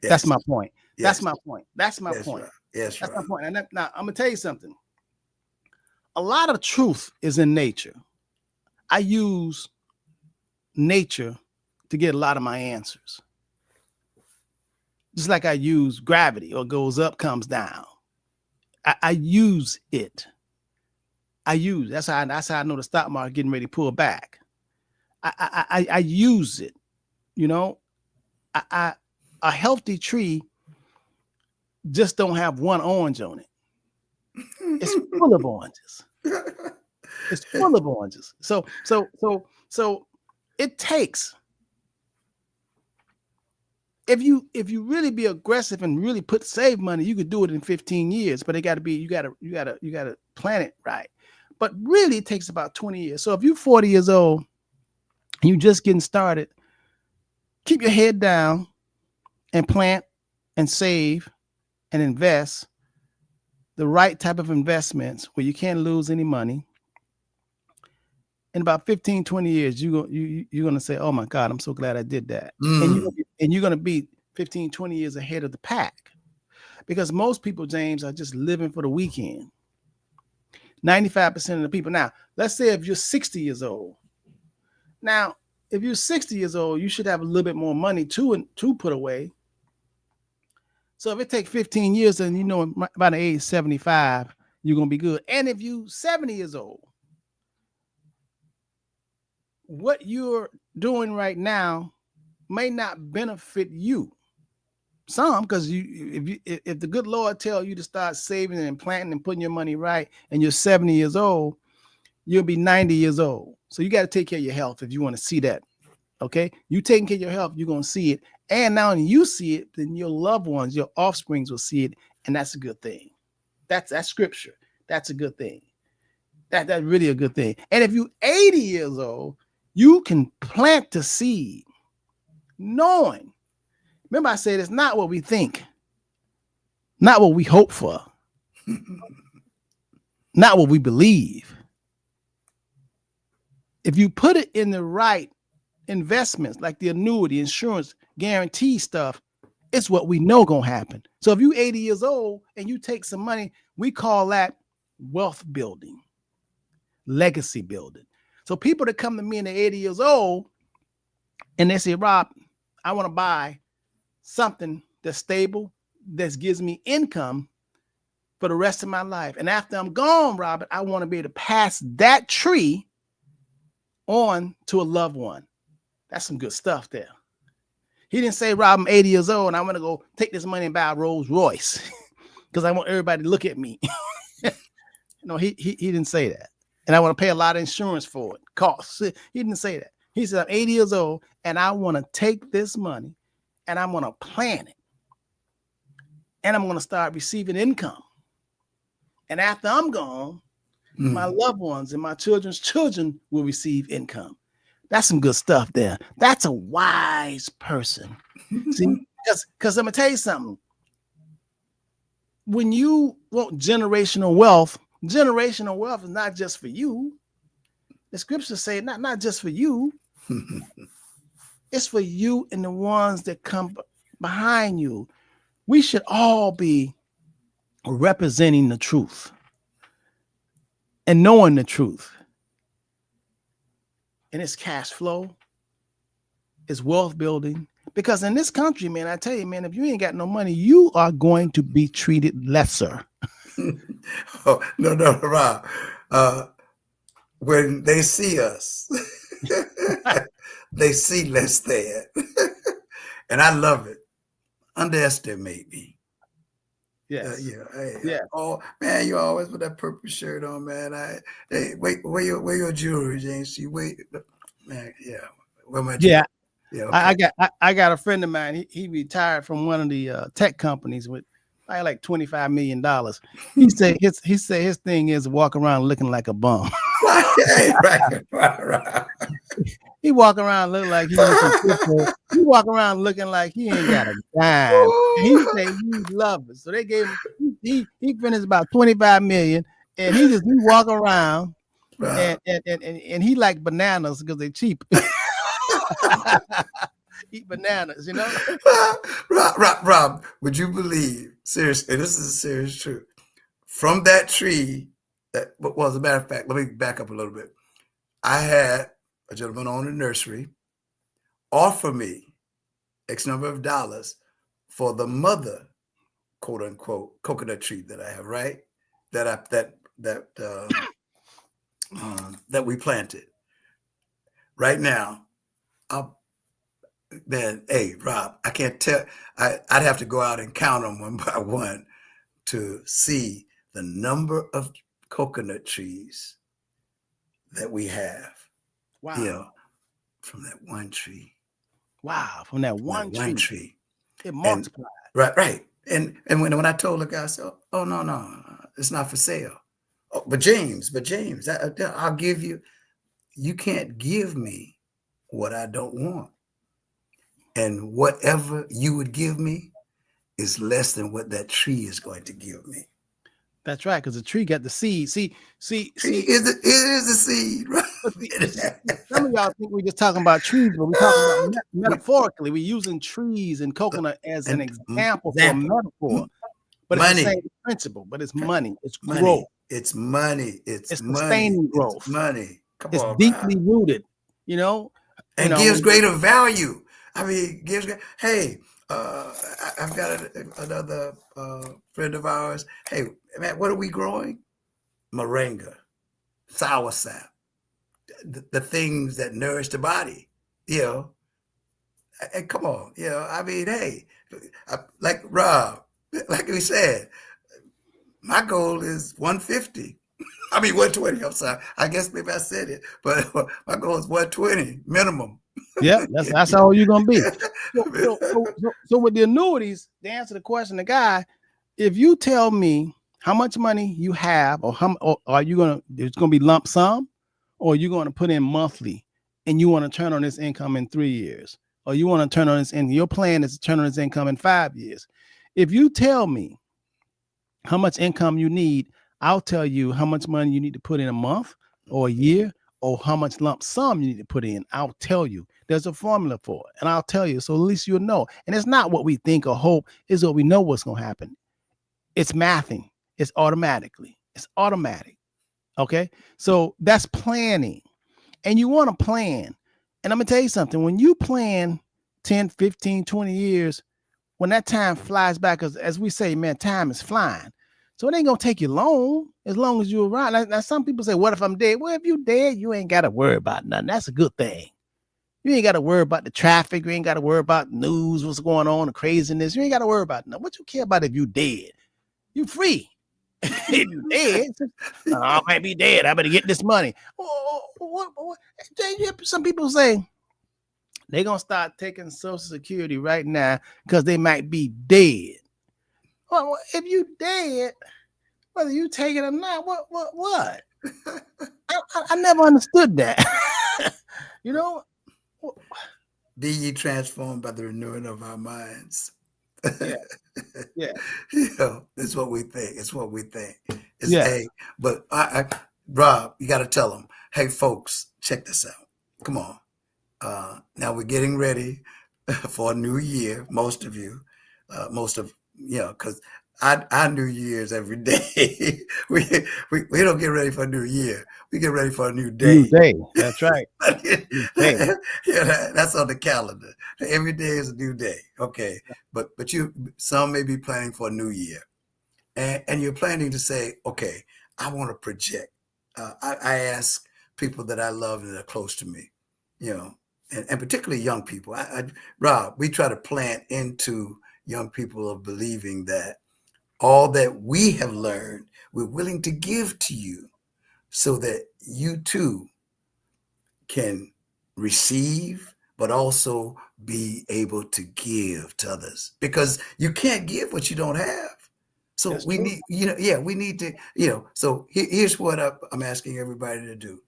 That's my point. Yes. That's my point. That's my point. Right. Yes, that's right. My point. And now I'm gonna tell you something. A lot of truth is in nature. I use nature to get a lot of my answers. Just like I use gravity, or goes up, comes down. I use it. That's how I know the stock market getting ready to pull back. I use it. A healthy tree just don't have one orange on it. It's full of oranges. It's full of oranges. So it takes. If you really be aggressive and really save money, you could do it in 15 years, but you got to plan it right. But really it takes about 20 years. So if you're 40 years old and you're just getting started, keep your head down and plant and save and invest the right type of investments where you can't lose any money, in about 15, 20 years, you're going to say, oh my God, I'm so glad I did that. And you're going to be 15, 20 years ahead of the pack, because most people, James, are just living for the weekend. 95% of the people. Now, let's say if you're 60 years old. Now, if you're 60 years old, you should have a little bit more money to put away. So if it takes 15 years, then you know by the age 75, you're going to be good. And if you're 70 years old, what you're doing right now may not benefit you. Some, because if the good Lord tell you to start saving and planting and putting your money right, and you're 70 years old, you'll be 90 years old. So you got to take care of your health if you want to see that. Okay, you taking care of your health, you're gonna see it, and now when you see it, then your loved ones, your offsprings will see it, and that's a good thing. That's scripture. That's a good thing. That's really a good thing. And if you're 80 years old, you can plant the seed, knowing. Remember, I said it's not what we think, not what we hope for, not what we believe. If you put it in the right investments, like the annuity, insurance, guarantee stuff, it's what we know gonna happen. So if you're 80 years old and you take some money, we call that wealth building, legacy building. So people that come to me and they're 80 years old and they say, Rob, I want to buy something that's stable, that gives me income for the rest of my life. And after I'm gone, Robert, I want to be able to pass that tree on to a loved one. That's some good stuff there. He didn't say, Rob, I'm 80 years old and I want to go take this money and buy a Rolls Royce because I want everybody to look at me. No, he didn't say that. And I want to pay a lot of insurance for it. Costs. He didn't say that. He said, I'm 80 years old and I want to take this money and I'm going to plan it. And I'm going to start receiving income. And after I'm gone, my loved ones and my children's children will receive income. That's some good stuff there. That's a wise person. See, because I'm going to tell you something. When you want generational wealth is not just for you. The scriptures say not just for you. It's for you and the ones that come behind you. We should all be representing the truth and knowing the truth. And it's cash flow, it's wealth building. Because in this country, man, I tell you, man, if you ain't got no money, you are going to be treated lesser. Oh, no, Rob. When they see us, they see less than. And I love it. Underestimate me. Yes. Yeah. Oh man, you always put that purple shirt on, man. Wait, where your jewelry, James? You wait, man. Yeah. Where my jewelry? Yeah. Okay. I got a friend of mine. He retired from one of the tech companies with like $25 million. He said his thing is walk around looking like a bum. Right. He walk around looking like he walk around looking like he ain't got a dime. He say he love it. So they gave him he finished about 25 million and he walk around and he like bananas because they're cheap. Eat bananas, you know. Rob, would you believe, seriously, this is a serious truth, from that tree, as a matter of fact, let me back up a little bit. I had a gentleman owned a nursery offer me X number of dollars for the mother, quote unquote, coconut tree that I have, right? That we planted. Right now, hey, Rob, I can't tell. I'd have to go out and count them one by one to see the number of coconut trees that we have. Wow. You know, from that one tree. Wow, from that one tree. It multiplied. Right. And when I told the guy, I said, oh, no, it's not for sale. Oh, but James, I'll give you. You can't give me what I don't want. And whatever you would give me is less than what that tree is going to give me. That's right, because the tree got the seed. See, It is the seed, right? but some of y'all think we're just talking about trees, but we're talking about metaphorically. We're using trees and coconut as an example for a metaphor. But it's the same principle, but it's money. It's growth. It's money. It's sustaining growth. It's money. Come it's on, deeply rooted, and gives greater value. I mean, hey, I've got another friend of ours. Hey, man, what are we growing? Moringa, soursop, the things that nourish the body, And come on, I mean, hey, like Rob, like we said, my goal is 150. I mean, 120. I'm sorry. I guess maybe I said it, but my goal is 120 minimum. Yeah, that's all you're gonna be. So with the annuities, to answer the question, the guy, if you tell me how much money you have, or are you gonna, it's gonna be lump sum, or you're gonna put in monthly, and you want to turn on this income in 3 years, or you want to turn on this, and your plan is to turn on this income in 5 years. If you tell me how much income you need, I'll tell you how much money you need to put in a month or a year, or how much lump sum you need to put in. I'll tell you. There's a formula for it, and I'll tell you. So at least you'll know. And it's not what we think or hope, is what we know what's going to happen. It's mathing. It's automatically. It's automatic. Okay? So that's planning. And you want to plan. And I'm going to tell you something. When you plan 10, 15, 20 years, when that time flies back, as we say, man, time is flying. So it ain't going to take you long as you're around. Now, some people say, what if I'm dead? Well, if you're dead, you ain't got to worry about nothing. That's a good thing. You ain't got to worry about the traffic. You ain't got to worry about news, what's going on, the craziness. You ain't got to worry about nothing. What you care about if you dead? You free. If you dead, I might be dead. I better get this money. Some people say they're going to start taking Social Security right now because they might be dead. Well, if you dead, whether you take it or not, what? I never understood that. Be ye transformed by the renewing of our minds. Yeah. It's what we think. It's what we think. But Rob, you got to tell them, hey, folks, check this out. Come on. Now we're getting ready for a new year. Most of you, because I New Year's every day. we don't get ready for a new year. We get ready for a new day. New day. That's right. That's on the calendar. Every day is a new day. Okay. But some may be planning for a new year. And you're planning to say, okay, I want to project. I ask people that I love and that are close to me, and particularly young people. Rob, we try to plant into young people of believing that all that we have learned, we're willing to give to you so that you too can receive, but also be able to give to others, because you can't give what you don't have. So that's we true. Need, we need to, so here's what I'm asking everybody to do.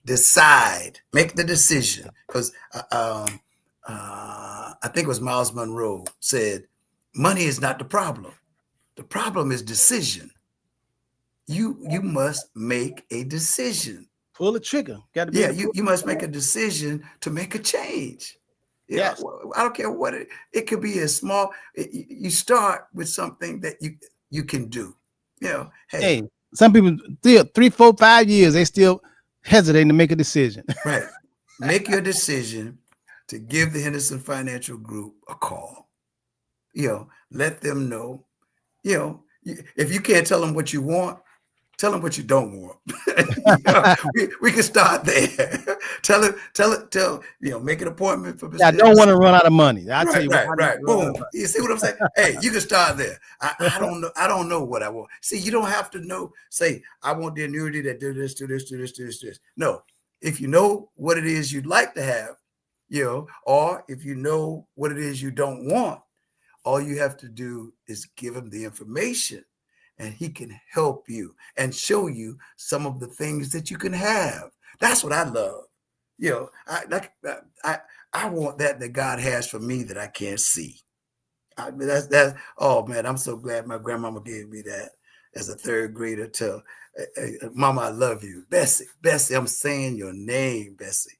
Decide, make the decision, because I think it was Miles Monroe said, money is not the problem. The problem is decision. You must make a decision. Pull the trigger. Got to be. Yeah, you must make a decision to make a change. Yes. I don't care what it could be as small. You start with something that you can do. Hey, some people still 3, 4, 5 years, they still hesitating to make a decision. Right. Make your decision to give the Henderson Financial Group a call. Let them know. If you can't tell them what you want, tell them what you don't want. we can start there. Tell, make an appointment for. I don't want to run out of money. I'll tell you what. Right. Boom. You see what I'm saying? Hey, you can start there. I don't know. I don't know what I want. See, you don't have to know. Say, I want the annuity that do this, do this, do this, do this, do this. No. If you know what it is you'd like to have, or if you know what it is you don't want, all you have to do is give him the information, and he can help you and show you some of the things that you can have. That's what I love. I want that God has for me that I can't see. I mean, that's. Oh man, I'm so glad my grandmama gave me that as a third grader. To Mama, I love you, Bessie. Bessie, I'm saying your name, Bessie.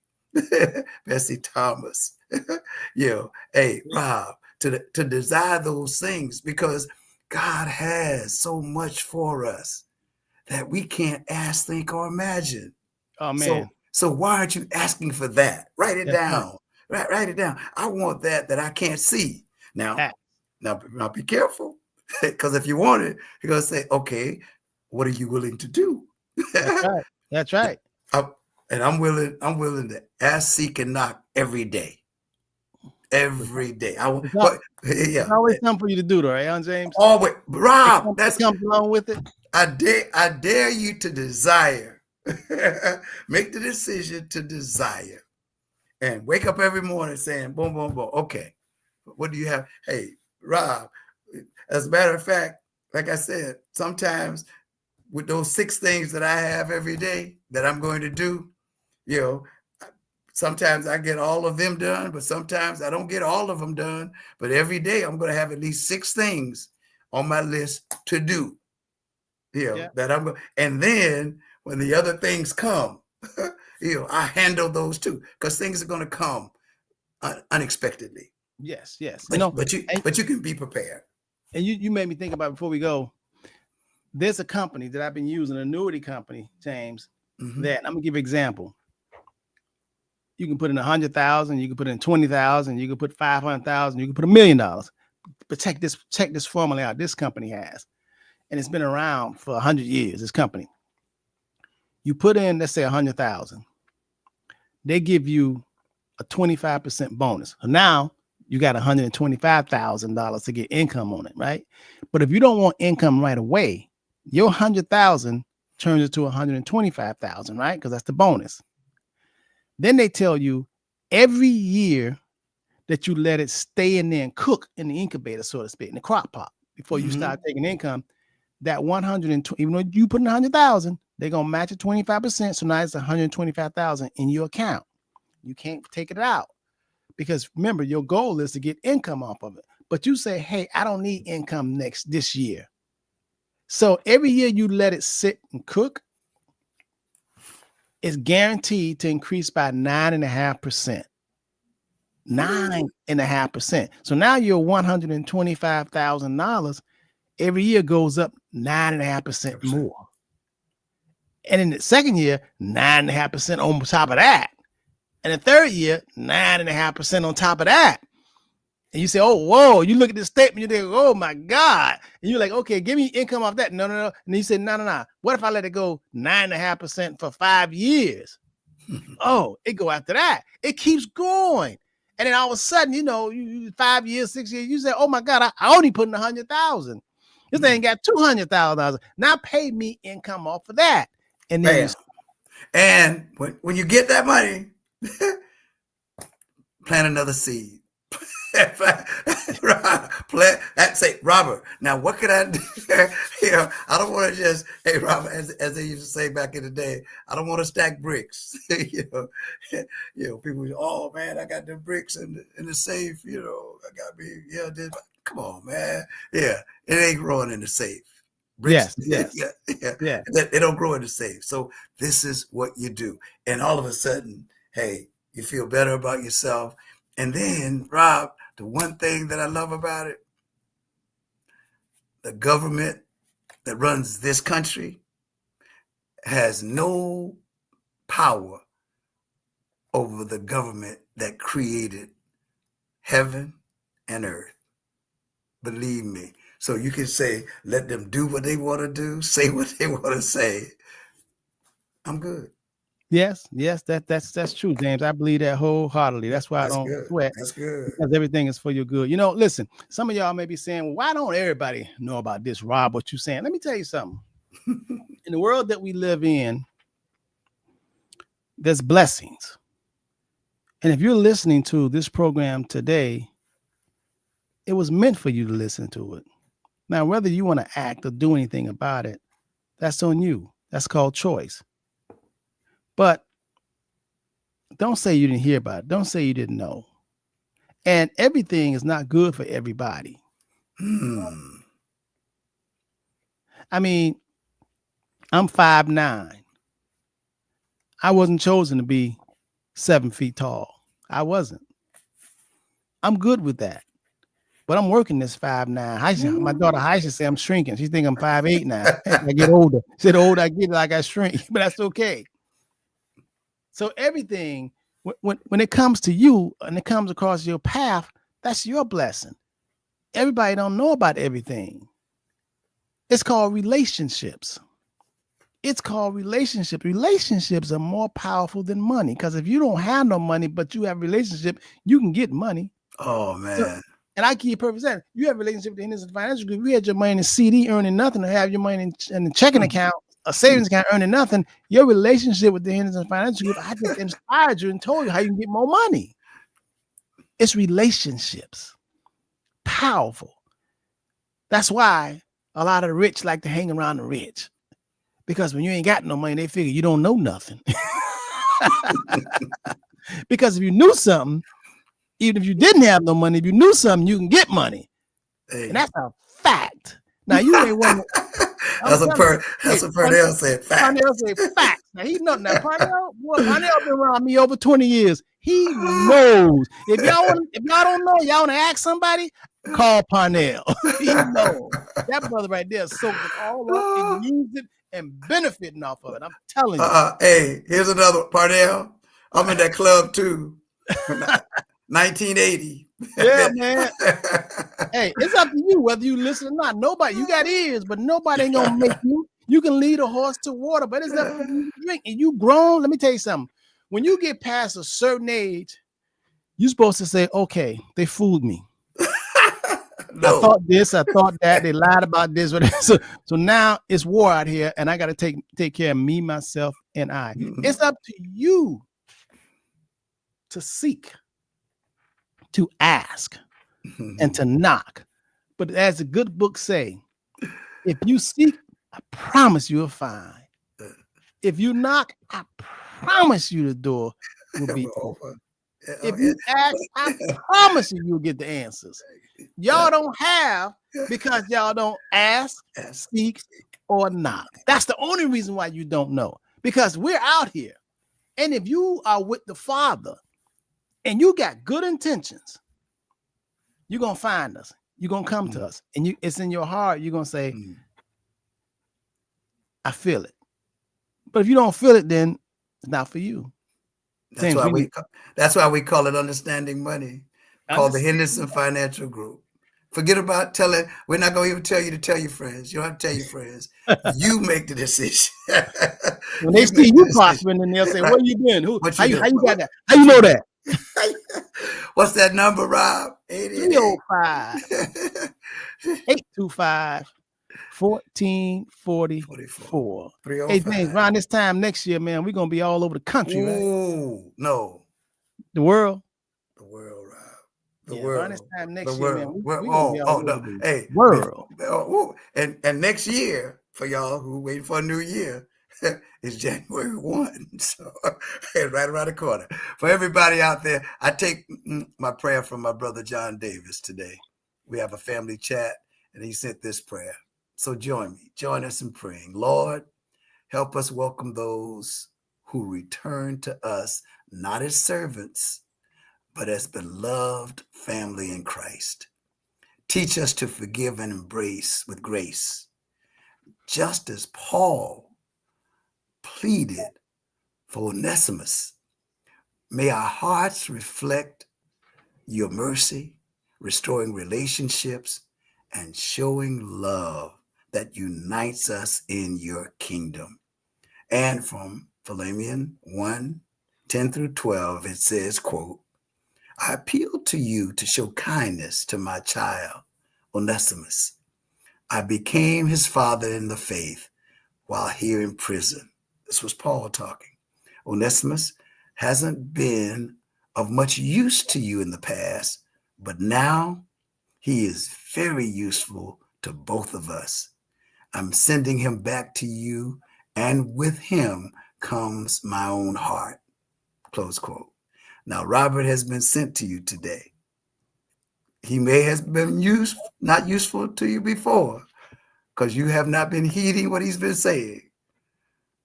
Bessie Thomas. Hey, Rob, to desire those things, because God has so much for us that we can't ask, think, or imagine. Oh man, So why aren't you asking for that? Write it that's right. down. Write it down. I want that I can't see. Now, That- now be careful, because if you want it, you're gonna say, okay, what are you willing to do? That's right. That's right. And I'm willing to ask, seek, and knock every day. Every day. It's, But it's yeah, always something for you to do, though, right, James? always, Rob. It comes along with it. I dare you to desire. Make the decision to desire, and wake up every morning saying, boom, boom, boom. Okay, what do you have? Hey, Rob, as a matter of fact, like I said, sometimes with those 6 things that I have every day that I'm going to do, you know, sometimes I get all of them done, but sometimes I don't get all of them done. But every day I'm going to have at least 6 things on my list to do, that I'm going. And then when the other things come, I handle those too, because things are going to come unexpectedly. Yes, yes. But you can be prepared. And you made me think about, before we go, there's a company that I've been using, an annuity company, James, that I'm gonna give you an example. You can put in 100,000, you can put in 20,000, you can put 500,000, you can put $1 million. But check this formula out. This company has, and it's been around for 100 years. This company, you put in, let's say 100,000, they give you a 25% bonus. So now you got $125,000 to get income on it, right? But if you don't want income right away, your 100,000 turns into 125,000, right? Because that's the bonus. Then they tell you every year that you let it stay in there and cook in the incubator, so to speak, in the crock pot, before you start taking income, that 120, even though you put in 100,000, they're gonna match it 25%. So now it's 125,000 in your account. You can't take it out, because remember, your goal is to get income off of it. But you say, hey, I don't need income this year. So every year you let it sit and cook, it's guaranteed to increase by 9.5%. 9.5%. So now your $125,000 every year goes up 9.5% more. And in the second year, 9.5% on top of that. And the third year, 9.5% on top of that. And you say, oh, whoa, you look at this statement, you think, oh my God. And you're like, okay, give me income off that. No. And you say, no. What if I let it go 9.5% for 5 years? Oh, it go after that. It keeps going. And then all of a sudden, you 5 years, 6 years, you say, oh my God, I only put in 100,000. This thing got $200,000. Now pay me income off of that. And then and when you get that money, plant another seed. Say, Robert, now what could I do? I don't want to just, hey, Robert, as they used to say back in the day, I don't want to stack bricks. People, oh man, I got the bricks in the safe. I got me, come on, man. Yeah, it ain't growing in the safe. Bricks, yes. They don't grow in the safe. So this is what you do, and all of a sudden, hey, you feel better about yourself. And then, Rob, the one thing that I love about it, the government that runs this country has no power over the government that created heaven and earth. Believe me. So you can say, let them do what they want to do, say what they want to say. I'm good. Yes, that's true, James. I believe that wholeheartedly. That's why I don't sweat. That's good. Because everything is for your good. Listen, some of y'all may be saying, well, why don't everybody know about this, Rob, what you're saying? Let me tell you something. In the world that we live in, there's blessings. And if you're listening to this program today, it was meant for you to listen to it. Now, whether you want to act or do anything about it, that's on you. That's called choice. But don't say you didn't hear about it. Don't say you didn't know. And everything is not good for everybody. I mean, I'm 5'9". I wasn't chosen to be 7 feet tall. I wasn't. I'm good with that. But I'm working this 5'9". My daughter Haisha say I'm shrinking. She think I'm 5'8" now. As I get older. She said the older I get, like I shrink. But that's okay. So everything, when it comes to you and it comes across your path, that's your blessing. Everybody don't know about everything. It's called relationships. It's called relationships. Relationships are more powerful than money, because if you don't have no money, but you have a relationship, you can get money. Oh, man. So, and I give you a perfect example. You have a relationship with the Henderson Financial Group. You had your money in a CD earning nothing, or have your money in a checking account, a savings account earning nothing. Your relationship with the Henderson Financial Group, I just inspired you and told you how you can get more money. It's relationships. Powerful. That's why a lot of the rich like to hang around the rich. Because when you ain't got no money, they figure you don't know nothing. Because if you knew something, even if you didn't have no money, if you knew something, you can get money. Hey. And that's a fact. Now you ain't one. That's what Purnell said. Fact. Purnell said facts. Now he know. Now Purnell been around me over 20 years. He knows. If y'all don't know, y'all want to ask somebody, call Purnell. He knows. That brother right there soaked it all up and used it and benefiting off of it. I'm telling you. Hey, here's another Purnell. I'm in that club too. 1980. Yeah, man. Hey, it's up to you whether you listen or not. Nobody, you got ears, but nobody ain't gonna make you. You can lead a horse to water, but it's up to you to drink. And you grown. Let me tell you something. When you get past a certain age, you're supposed to say, okay, they fooled me. No. I thought this, I thought that, they lied about this. So now it's war out here, and I got to take care of me, myself, and I. It's up to you to seek, to ask, and to knock. But as the good book say, if you seek, I promise you'll find. If you knock, I promise you the door will be open. If you ask, I promise you'll get the answers. Y'all don't have because y'all don't ask, seek, or knock. That's the only reason why you don't know. Because we're out here. And if you are with the Father and you got good intentions, you're going to find us. You're going to come to us. And it's in your heart. You're going to say, I feel it. But if you don't feel it, then it's not for you. That's why we call it Understanding Money, called the Henderson Financial Group. Forget about telling. We're not going to even tell you to tell your friends. You don't have to tell your friends. You make the decision. When they see you prospering, then they'll say, right. Where you been? How you got that? How you know that? What's that number, Rob? 305 825 1444. Hey, James, around this time next year, man, we're going to be all over the country, right? Oh, no. The world? The world, Rob. The world. Around this time next year, man, we're going to be all over the world. And next year, for y'all who waiting for a new year, it's January 1. So right around the corner. For everybody out there, I take my prayer from my brother John Davis today. We have a family chat, and he sent this prayer. So join us in praying. Lord, help us welcome those who return to us, not as servants, but as beloved family in Christ. Teach us to forgive and embrace with grace, just as Paul pleaded for Onesimus. May our hearts reflect your mercy, restoring relationships and showing love that unites us in your kingdom. And from Philippians 1:10-12, it says, quote, I appeal to you to show kindness to my child, Onesimus. I became his father in the faith while here in prison. This was Paul talking. Onesimus hasn't been of much use to you in the past, but now he is very useful to both of us. I'm sending him back to you, and with him comes my own heart. Close quote. Now, Robert has been sent to you today. he may have been not useful to you before because you have not been heeding what he's been saying.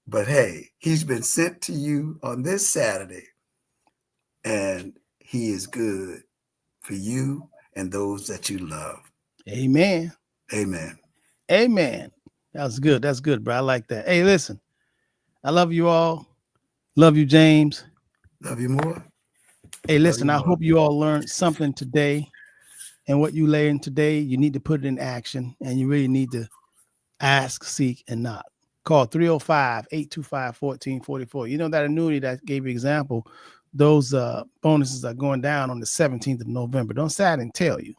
But hey, he's been sent to you on this Saturday, and he is good for you and those that you love. Amen. Amen. Amen. That's good. That's good, bro. I like that. Hey, listen, I love you all. Love you, James. Love you more. Hey, listen, you I more. hope you all learned something today. And what you learned today, you need to put it in action, and you really need to ask, seek, and knock. Call 305-825-1444. You know that annuity that I gave you example, those bonuses are going down on the 17th of November. Don't say I didn't tell you.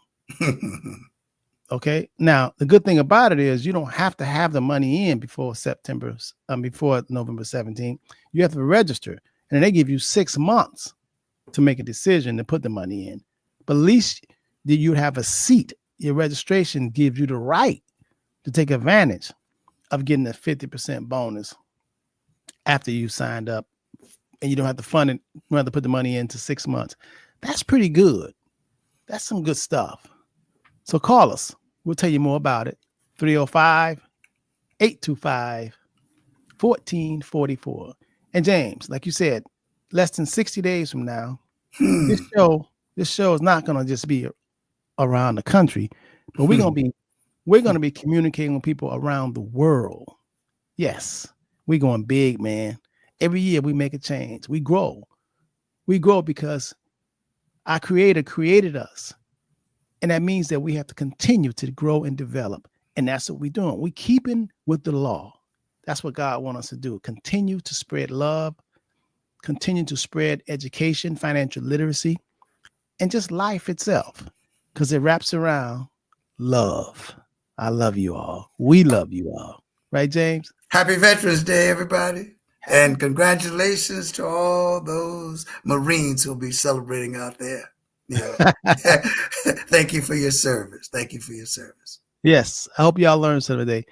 Okay. Now, the good thing about it is you don't have to have the money in before before November 17th. You have to register, and then they give you 6 months to make a decision to put the money in. But at least you have a seat. Your registration gives you the right to take advantage of getting a 50% bonus after you signed up, and you don't have to fund it. You don't have to put the money into 6 months. That's pretty good. That's some good stuff. So call us. We'll tell you more about it. 305-825-1444. And James, like you said, less than 60 days from now, this show is not going to just be around the country, but we're going to be communicating with people around the world. Yes, we're going big, man. Every year we make a change. We grow. We grow because our Creator created us. And that means that we have to continue to grow and develop. And that's what we're doing. We're keeping with the law. That's what God wants us to do. Continue to spread love, continue to spread education, financial literacy, and just life itself, because it wraps around love. I love you all. We love you all. Right, James? Happy Veterans Day, everybody. And congratulations to all those Marines who'll be celebrating out there. Yeah. Thank you for your service. Thank you for your service. Yes. I hope y'all learned something today.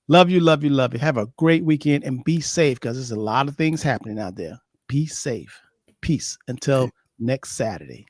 Love you, love you, love you. Have a great weekend and be safe, because there's a lot of things happening out there. Be safe. Peace until next Saturday.